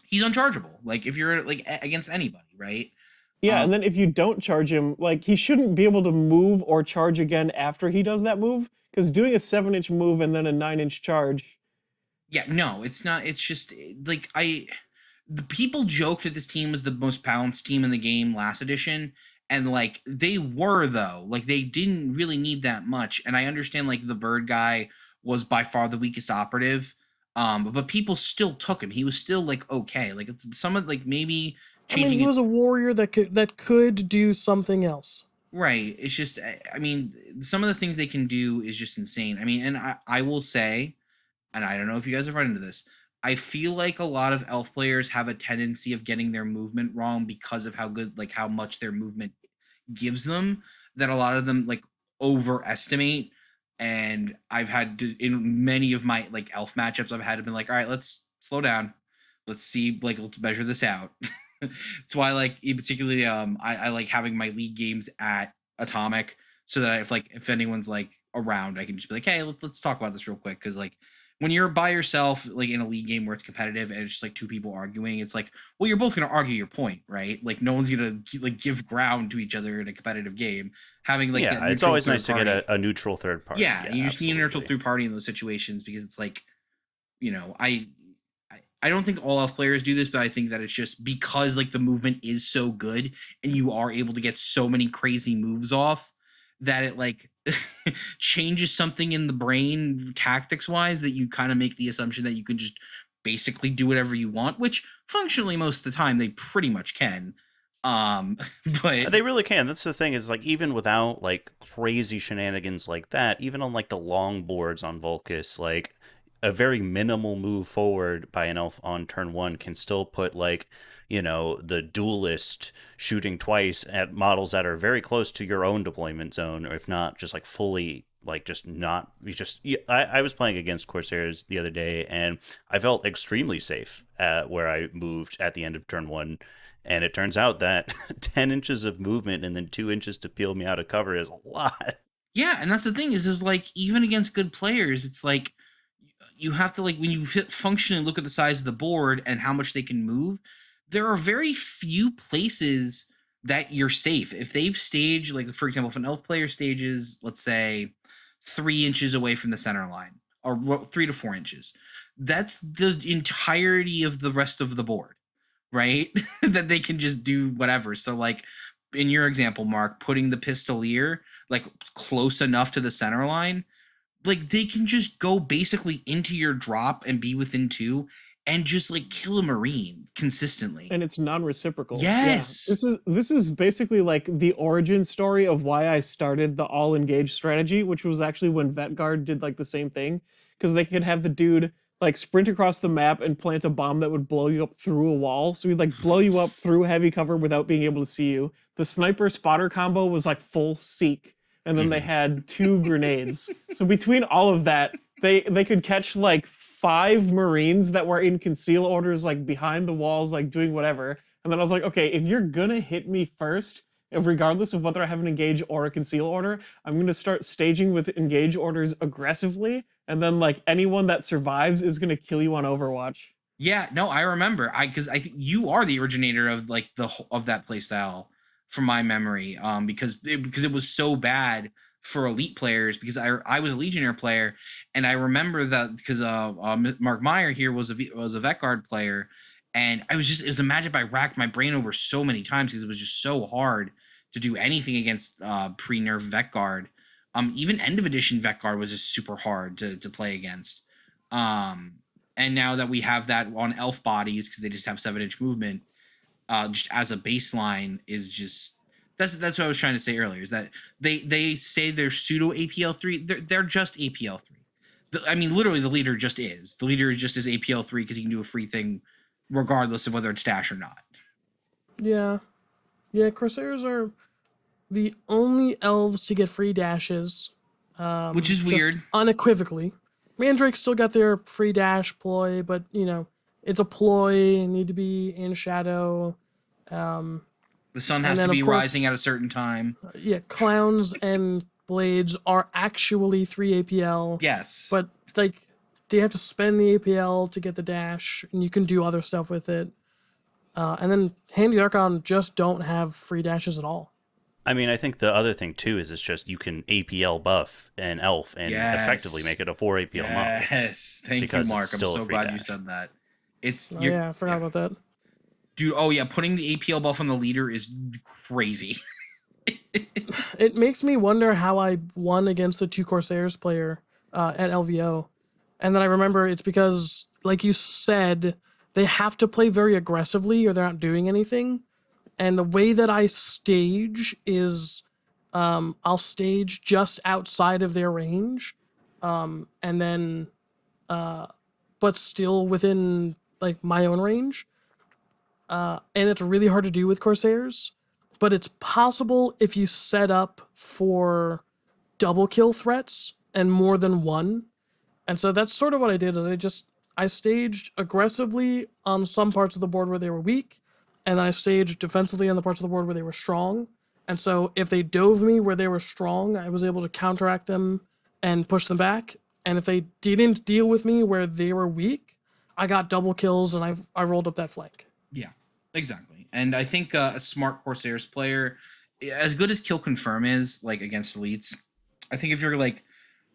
he's unchargeable. Like if you're like against anybody, right? Yeah, and then if you don't charge him, like he shouldn't be able to move or charge again after he does that move, because doing a 7-inch move and then a 9-inch charge Yeah, no, it's not. It's just like the people joked that this team was the most balanced team in the game last edition, and like they were though. Like they didn't really need that much. And I understand like the bird guy was by far the weakest operative. But people still took him. He was still like okay. Like some of like maybe I mean, changing he it was a warrior that could do something else. right. It's just I mean, some of the things they can do is just insane. I mean, and I will say, and I don't know if you guys have run into this. I feel like a lot of elf players have a tendency of getting their movement wrong because of how good, like how much their movement gives them. That a lot of them like overestimate. And I've had to, in many of my like elf matchups, I've had to be like, all right, let's slow down, let's see, like let's measure this out. That's why, like, particularly, I like having my league games at Atomic so that if anyone's like around, I can just be like, hey, let's talk about this real quick because like when you're by yourself, like in a league game where it's competitive and it's just like two people arguing, it's like, well, you're both gonna argue your point, right? Like no one's gonna like give ground to each other in a competitive game. Having like that Yeah, it's neutral always nice third to get party, a neutral third party. yeah, Yeah, you just need a neutral absolutely. third party in those situations because it's like, you know, I don't think all elf players do this, but I think that it's just because like the movement is so good and you are able to get so many crazy moves off that it like changes something in the brain tactics wise that you kind of make the assumption that you can just basically do whatever you want, which functionally most of the time they pretty much can. Um, but They really can. That's the thing is like even without like crazy shenanigans like that, even on like the long boards on Volcus, like a very minimal move forward by an elf on turn one can still put like, you know, the duelist shooting twice at models that are very close to your own deployment zone, or if not just like fully like just not you just I was playing against Corsairs the other day and I felt extremely safe at where I moved at the end of turn one, and it turns out that 10 inches of movement and then 2 inches to peel me out of cover is a lot. yeah, and that's the thing is like even against good players, it's like you have to like when you function and look at the size of the board and how much they can move. There are very few places that you're safe if they've staged like for example, if an elf player stages, let's say 3 inches away from the center line or 3 to 4 inches. That's the entirety of the rest of the board, right? That they can just do whatever. So like in your example, Mark, putting the pistolier like close enough to the center line, like they can just go basically into your drop and be within two and just like kill a marine consistently. And it's non-reciprocal. Yeah. Yes. This is basically like the origin story of why I started the all engage strategy, which was actually when Vetguard did like the same thing. Because they could have the dude like sprint across the map and plant a bomb that would blow you up through a wall. So he'd like blow you up through heavy cover without being able to see you. The sniper spotter combo was like full seek. And then they Mhm. had two grenades. So between all of that, they could catch like five Marines that were in conceal orders, like behind the walls, like doing whatever. And then I was like, okay, if you're gonna hit me first, regardless of whether I have an engage or a conceal order, I'm gonna start staging with engage orders aggressively, and then like anyone that survives is gonna kill you on Overwatch. Yeah, no, I remember. Because I think you are the originator of like of that playstyle from my memory. Because it was so bad for elite players because I was a legionnaire player and I remember that because Mark Meyer here was a vet guard player and it was a matchup I racked my brain over so many times because it was just so hard to do anything against pre-nerf vet guard. Even end of edition vet guard was just super hard to play against. Um, and now that we have that on elf bodies because they just have 7 inch movement, just as a baseline is just that's what I was trying to say earlier is that they say they're pseudo APL3. They're just APL3. I mean, literally, the leader just is. The leader just is APL3 because he can do a free thing regardless of whether it's dash or not. Yeah, yeah. Corsairs are the only elves to get free dashes, Which is just weird. unequivocally. Mandrakes still got their free dash ploy, but you know, it's a ploy. Need to be in shadow. Um, The sun and has to then of be course, rising at a certain time. yeah, clowns and blades are actually 3 APL, Yes. but like they have to spend the APL to get the dash, and you can do other stuff with it. And then Handy Archon just don't have free dashes at all. I mean, I think the other thing too is it's just you can APL buff an elf and effectively Yes. make it a 4 APL model Yes. Thank you, because it's Mark. I'm still a so free glad you dash. said that. It's Oh you're yeah, I forgot about that. dude. Oh yeah, putting the APL buff on the leader is crazy. It makes me wonder how I won against the two Corsairs player at LVO. And then I remember it's because, like you said, they have to play very aggressively or they're not doing anything. And the way that I stage is I'll stage just outside of their range. And then, but still within like my own range. And it's really hard to do with Corsairs. But it's possible if you set up for double kill threats and more than one. And so that's sort of what I did is I staged aggressively on some parts of the board where they were weak, and then I staged defensively on the parts of the board where they were strong. And so if they dove me where they were strong, I was able to counteract them and push them back. And if they didn't deal with me where they were weak, I got double kills and I rolled up that flank. Yeah, exactly. And I think a smart Corsairs player, as good as Kill Confirm is, like against elites, I think if you're like,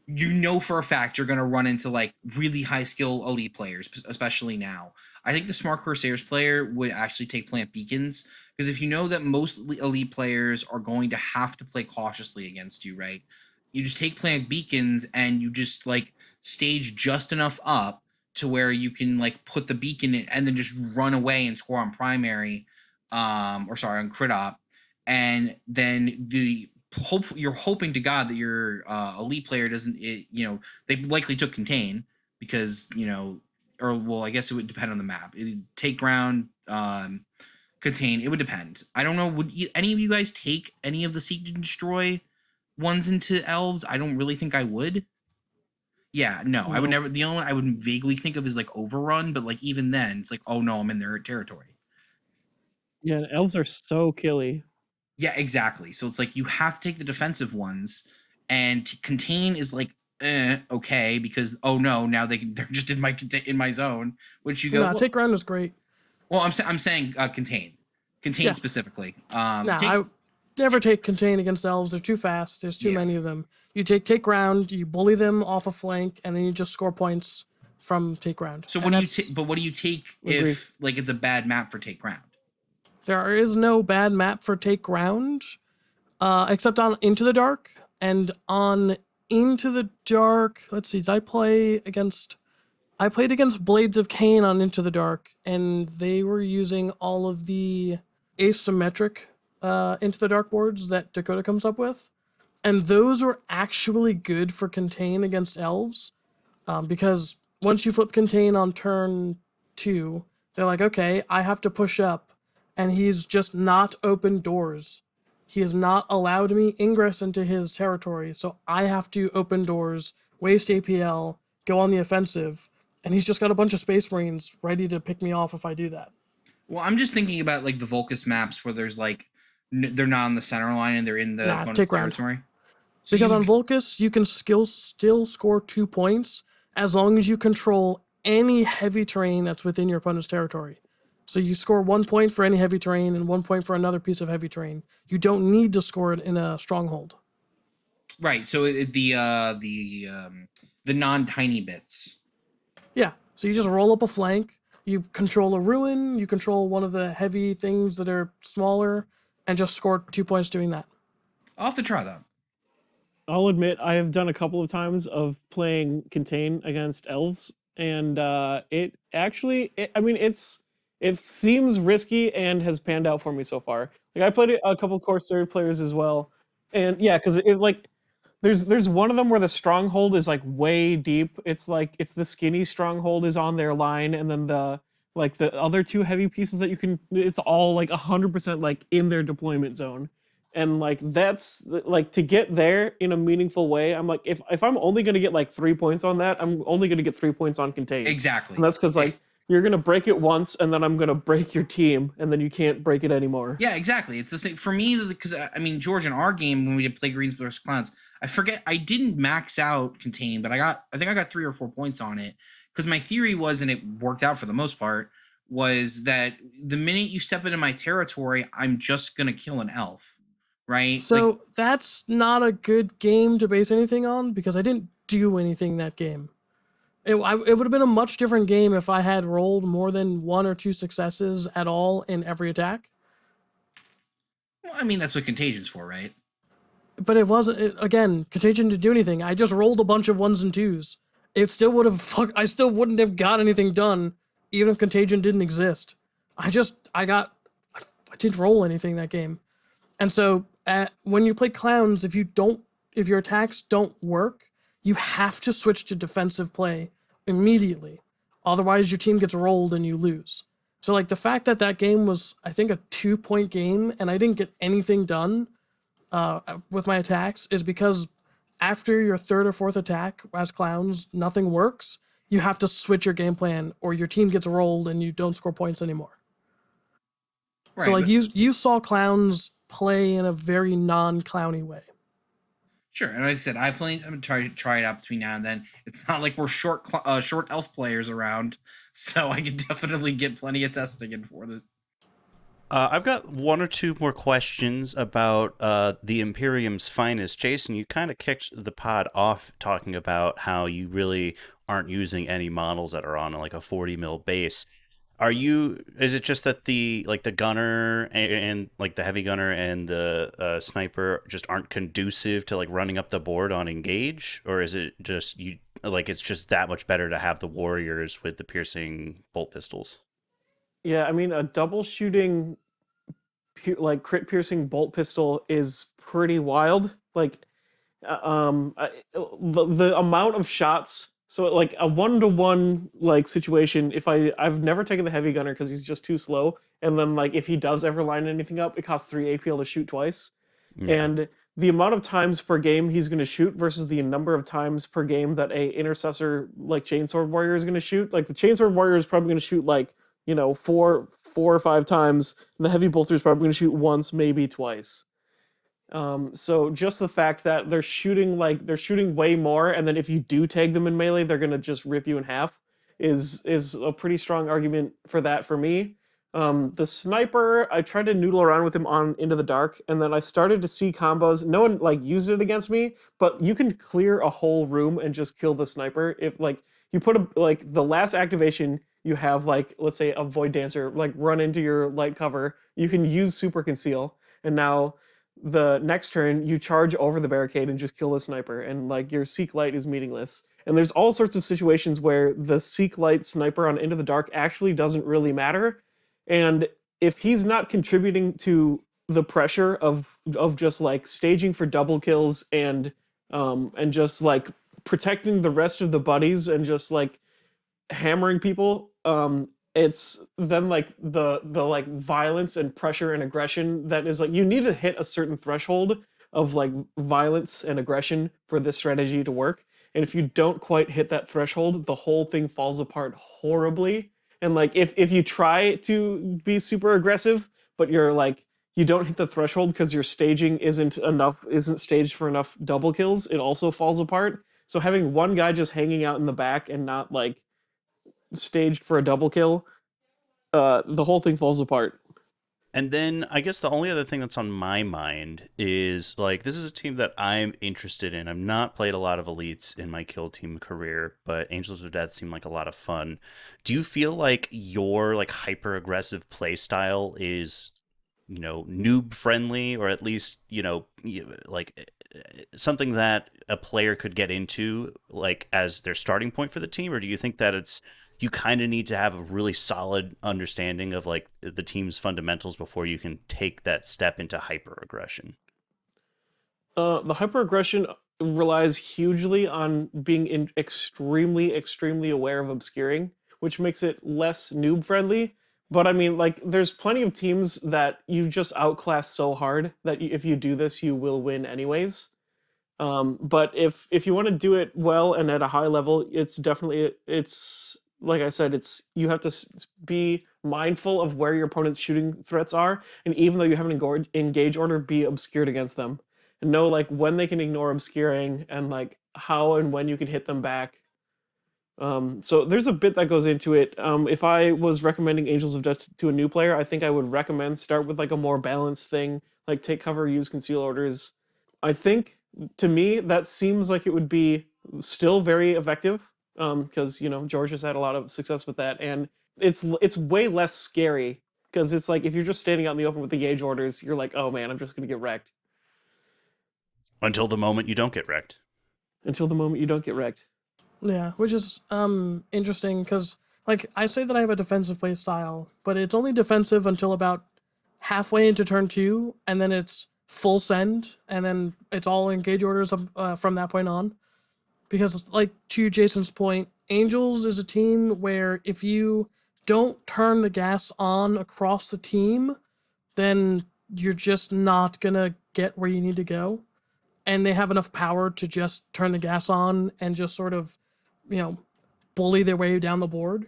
you know for a fact you're going to run into like really high skill elite players, especially now. I think the smart Corsairs player would actually take plant beacons because if you know that most elite players are going to have to play cautiously against you, right? You just take plant beacons and you just like stage just enough up to where you can like put the beacon in and then just run away and score on primary, or sorry, on crit op, and then you're hoping to God that your elite player doesn't, they likely took contain because or well, I guess it would depend on the map. Take ground, contain. It would depend. I don't know. Would any of you guys take any of the seek to destroy ones into elves? I don't really think I would. Yeah, no, I would No. never. The only one I would vaguely think of is like overrun, but like even then, it's like, oh no, I'm in their territory. Yeah, and elves are so killy. Yeah, exactly. So it's like you have to take the defensive ones, and contain is like, okay, because oh no, now they're just in my zone. Which you go, Nah, well, take ground is great. I'm saying contain Yeah. specifically. Nah, Take I never take contain against elves. They're too fast. There's too yeah. many of them. You take ground, you bully them off a flank, and then you just score points from take ground. So And what do you that's take? But what do you take Agree. if like it's a bad map for take ground? there is no bad map for take ground, except on Into the Dark and on Into the Dark. Let's see. I played against Blades of Cain on Into the Dark, and they were using all of the asymmetric Into the Dark boards that Dakota comes up with. And those were actually good for contain against elves, because once you flip contain on turn 2, they're like, okay, I have to push up, and he's just not opened doors. He has not allowed me ingress into his territory, so I have to open doors, waste APL, go on the offensive, and he's just got a bunch of Space Marines ready to pick me off if I do that. Well, I'm just thinking about like the Volcus maps where there's like they're not on the center line and they're in the Nah, take opponent's ground. territory. So Because you on Volcus, you can still score 2 points as long as you control any heavy terrain that's within your opponent's territory. So you score 1 point for any heavy terrain and 1 point for another piece of heavy terrain. You don't need to score it in a stronghold. right. So the non-tiny bits. Yeah, so you just roll up a flank, you control a ruin, you control one of the heavy things that are smaller, and just score 2 points doing that. I'll have to try that. I'll admit I have done a couple of times of playing contain against elves, and it actually, I mean, it seems risky and has panned out for me so far. Like I played a couple Corsair players as well, and yeah, because it like there's one of them where the stronghold is like way deep. It's like it's the skinny stronghold is on their line, and then the other two heavy pieces that you can, it's all like 100% like in their deployment zone. And like that's like to get there in a meaningful way. I'm like if I'm only gonna get like 3 points on that, I'm only gonna get 3 points on contain. Exactly. And that's because like you're gonna break it once, and then I'm gonna break your team, and then you can't break it anymore. Yeah, exactly. It's the same for me because I mean, George, in our game when we did play Greens versus Clowns, I forget I didn't max out contain, but I think I got 3 or 4 points on it because my theory was, and it worked out for the most part, was that the minute you step into my territory, I'm just gonna kill an elf, right? Like, So that's not a good game to base anything on because I didn't do anything that game. It would have been a much different game if I had rolled more than 1 or 2 successes at all in every attack. well, I mean, that's what Contagion's for, right? But it wasn't. Again, Contagion didn't do anything. I just rolled a bunch of 1s and 2s. It still would have. I still wouldn't have got anything done, even if Contagion didn't exist. I didn't roll anything that game. And so when you play clowns, if your attacks don't work, you have to switch to defensive play immediately. Otherwise, your team gets rolled and you lose. So like the fact that that game was, I think, a 2-point game and I didn't get anything done with my attacks is because after your third or fourth attack as clowns, nothing works. You have to switch your game plan, or your team gets rolled and you don't score points anymore. So Right. like you saw clowns play in a very non-clowny way. Sure, and like I said, I'm gonna try it out between now and then. It's not like we're short elf players around, so I can definitely get plenty of testing in for this. I've got one or two more questions about the Imperium's finest. Jason, you kind of kicked the pod off talking about how you really aren't using any models that are on like a 40 mil base. Is it just that the gunner and like the heavy gunner and the sniper just aren't conducive to like running up the board on engage? Or is it just it's just that much better to have the warriors with the piercing bolt pistols? Yeah, I mean, a double shooting, like crit piercing bolt pistol is pretty wild. Like, the amount of shots. So like a 1-to-1 like situation. If I've never taken the heavy gunner because he's just too slow, and then like if he does ever line anything up, it costs 3 APL to shoot twice, Yeah. and the amount of times per game he's going to shoot versus the number of times per game that a intercessor like chainsword warrior is going to shoot. Like the chainsword warrior is probably going to shoot like four or five times, and the heavy bolter is probably going to shoot once, maybe twice. So just the fact that they're shooting way more, and then if you do tag them in melee, they're gonna just rip you in half is a pretty strong argument for that for me. The sniper, I tried to noodle around with him on Into the Dark, and then I started to see combos. No one like used it against me, but you can clear a whole room and just kill the sniper if like you put the last activation you have like let's say a void dancer like run into your light cover. You can use super conceal, and now the next turn you charge over the barricade and just kill the sniper, and like your seek light is meaningless. And there's all sorts of situations where the seek light sniper on Into the Dark actually doesn't really matter, and if he's not contributing to the pressure of just like staging for double kills and just like protecting the rest of the buddies and just like hammering people, it's then like the like violence and pressure and aggression that is like you need to hit a certain threshold of like violence and aggression for this strategy to work, and if you don't quite hit that threshold, the whole thing falls apart horribly. And like if you try to be super aggressive but you're like you don't hit the threshold because your staging isn't staged for enough double kills, it also falls apart. So having one guy just hanging out in the back and not like staged for a double kill, the whole thing falls apart. And then I guess the only other thing that's on my mind is like this is a team that I'm interested in. I've not played a lot of elites in my kill team career, but Angels of Death seem like a lot of fun. Do you feel like your like hyper aggressive play style is noob friendly, or at least like something that a player could get into like as their starting point for the team? Or do you think that it's you kind of need to have a really solid understanding of like the team's fundamentals before you can take that step into hyper aggression? The hyperaggression relies hugely on being extremely aware of obscuring, which makes it less noob friendly. But I mean, like, there's plenty of teams that you just outclass so hard that if you do this, you will win anyways. But if you want to do it well and at a high level, it's like I said, it's you have to be mindful of where your opponent's shooting threats are, and even though you have an engage order, be obscured against them, and know like when they can ignore obscuring and like how and when you can hit them back. So there's a bit that goes into it. If I was recommending Angels of Death to a new player, I think I would recommend start with like a more balanced thing, like take cover, use conceal orders. I think to me that seems like it would be still very effective, because George has had a lot of success with that, and it's way less scary because it's like if you're just standing out in the open with the gauge orders, you're like, oh man, I'm just gonna get wrecked. Until the moment you don't get wrecked. Until the moment you don't get wrecked. Yeah, which is interesting because like I say that I have a defensive play style, but it's only defensive until about halfway into turn 2, and then it's full send, and then it's all engage orders from that point on. Because like to Jason's point, Angels is a team where if you don't turn the gas on across the team, then you're just not gonna get where you need to go. And they have enough power to just turn the gas on and just sort of, bully their way down the board.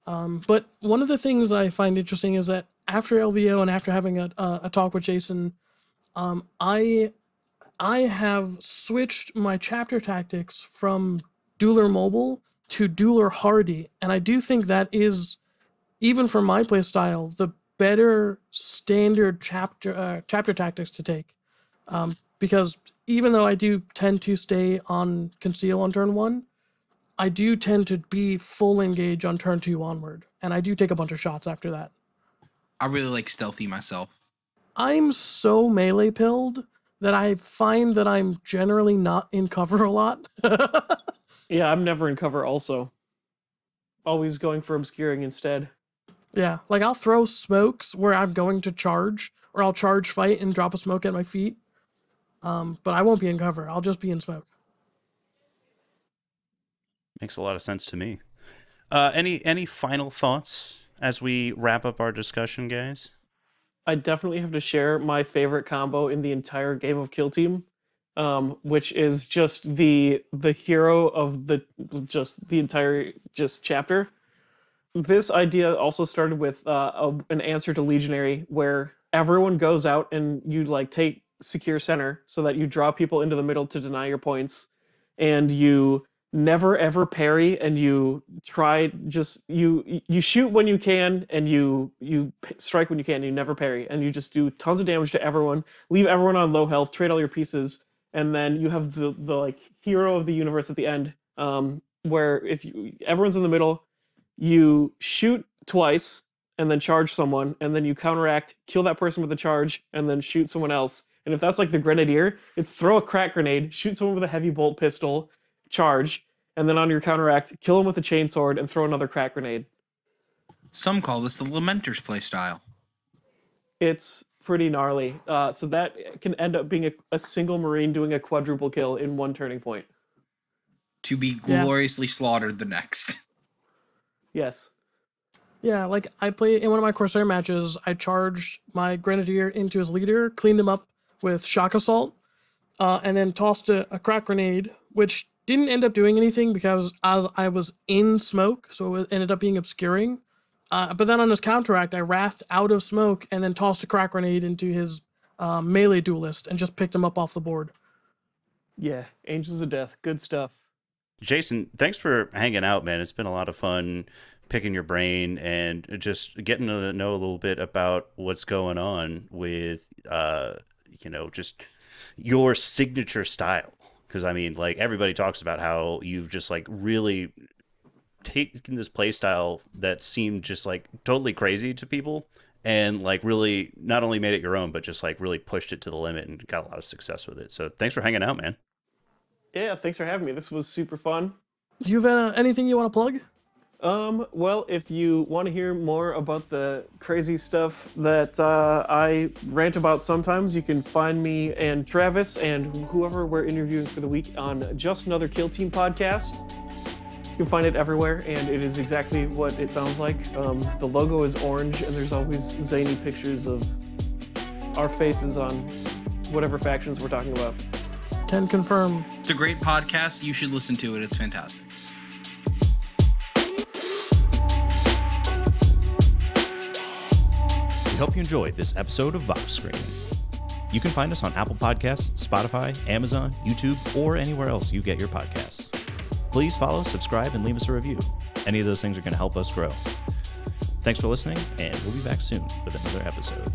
But one of the things I find interesting is that after LVO and after having a talk with Jason, I have switched my chapter tactics from Dueler Mobile to Dueler Hardy, and I do think that is, even for my playstyle, the better standard chapter tactics to take. Because even though I do tend to stay on conceal on turn 1, I do tend to be full engage on turn 2 onward, and I do take a bunch of shots after that. I really like stealthy myself. I'm so melee pilled that I find that I'm generally not in cover a lot. Yeah, I'm never in cover also. Always going for obscuring instead. Yeah, like I'll throw smokes where I'm going to charge, or I'll charge fight and drop a smoke at my feet. But I won't be in cover. I'll just be in smoke. Makes a lot of sense to me. Any final thoughts as we wrap up our discussion, guys? I definitely have to share my favorite combo in the entire game of Kill Team, which is just the hero of the entire chapter. This idea also started with an answer to Legionary, where everyone goes out and you like take secure center so that you draw people into the middle to deny your points, and you never ever parry, and you try just you shoot when you can, and you strike when you can, and you never parry, and you just do tons of damage to everyone, leave everyone on low health, trade all your pieces, and then you have the like hero of the universe at the end, where if everyone's in the middle, you shoot twice and then charge someone, and then you counteract, kill that person with a charge, and then shoot someone else. And if that's like the Grenadier, it's throw a crack grenade, shoot someone with a heavy bolt pistol, charge, and then on your counteract, kill him with a chainsword and throw another crack grenade. Some call this the Lamenter's playstyle. It's pretty gnarly. So that can end up being a single Marine doing a quadruple kill in one turning point. To be gloriously slaughtered the next. Yes. Yeah, like I play in one of my Corsair matches, I charged my Grenadier into his leader, cleaned him up with Shock Assault, and then tossed a crack grenade, which didn't end up doing anything because as I was in smoke, so it ended up being obscuring. But then on his counteract, I wrathed out of smoke and then tossed a crack grenade into his melee duelist and just picked him up off the board. Yeah, Angels of Death, good stuff. Jason, thanks for hanging out, man. It's been a lot of fun picking your brain and just getting to know a little bit about what's going on with, just your signature style. Because, I mean, like, everybody talks about how you've just, like, really taken this play style that seemed just, like, totally crazy to people and, like, really not only made it your own, but just, like, really pushed it to the limit and got a lot of success with it. So thanks for hanging out, man. Yeah, thanks for having me. This was super fun. Do you have anything you want to plug? Well, if you want to hear more about the crazy stuff that I rant about sometimes, you can find me and Travis and whoever we're interviewing for the week on Just Another Kill Team podcast. You can find it everywhere, and it is exactly what it sounds like. The logo is orange, and there's always zany pictures of our faces on whatever factions we're talking about. Can confirm. It's a great podcast. You should listen to it. It's fantastic. We hope you enjoyed this episode of Vox Scream. You can find us on Apple Podcasts, Spotify, Amazon, YouTube, or anywhere else you get your podcasts. please follow, subscribe, and leave us a review. Any of those things are going to help us grow. Thanks for listening, and we'll be back soon with another episode.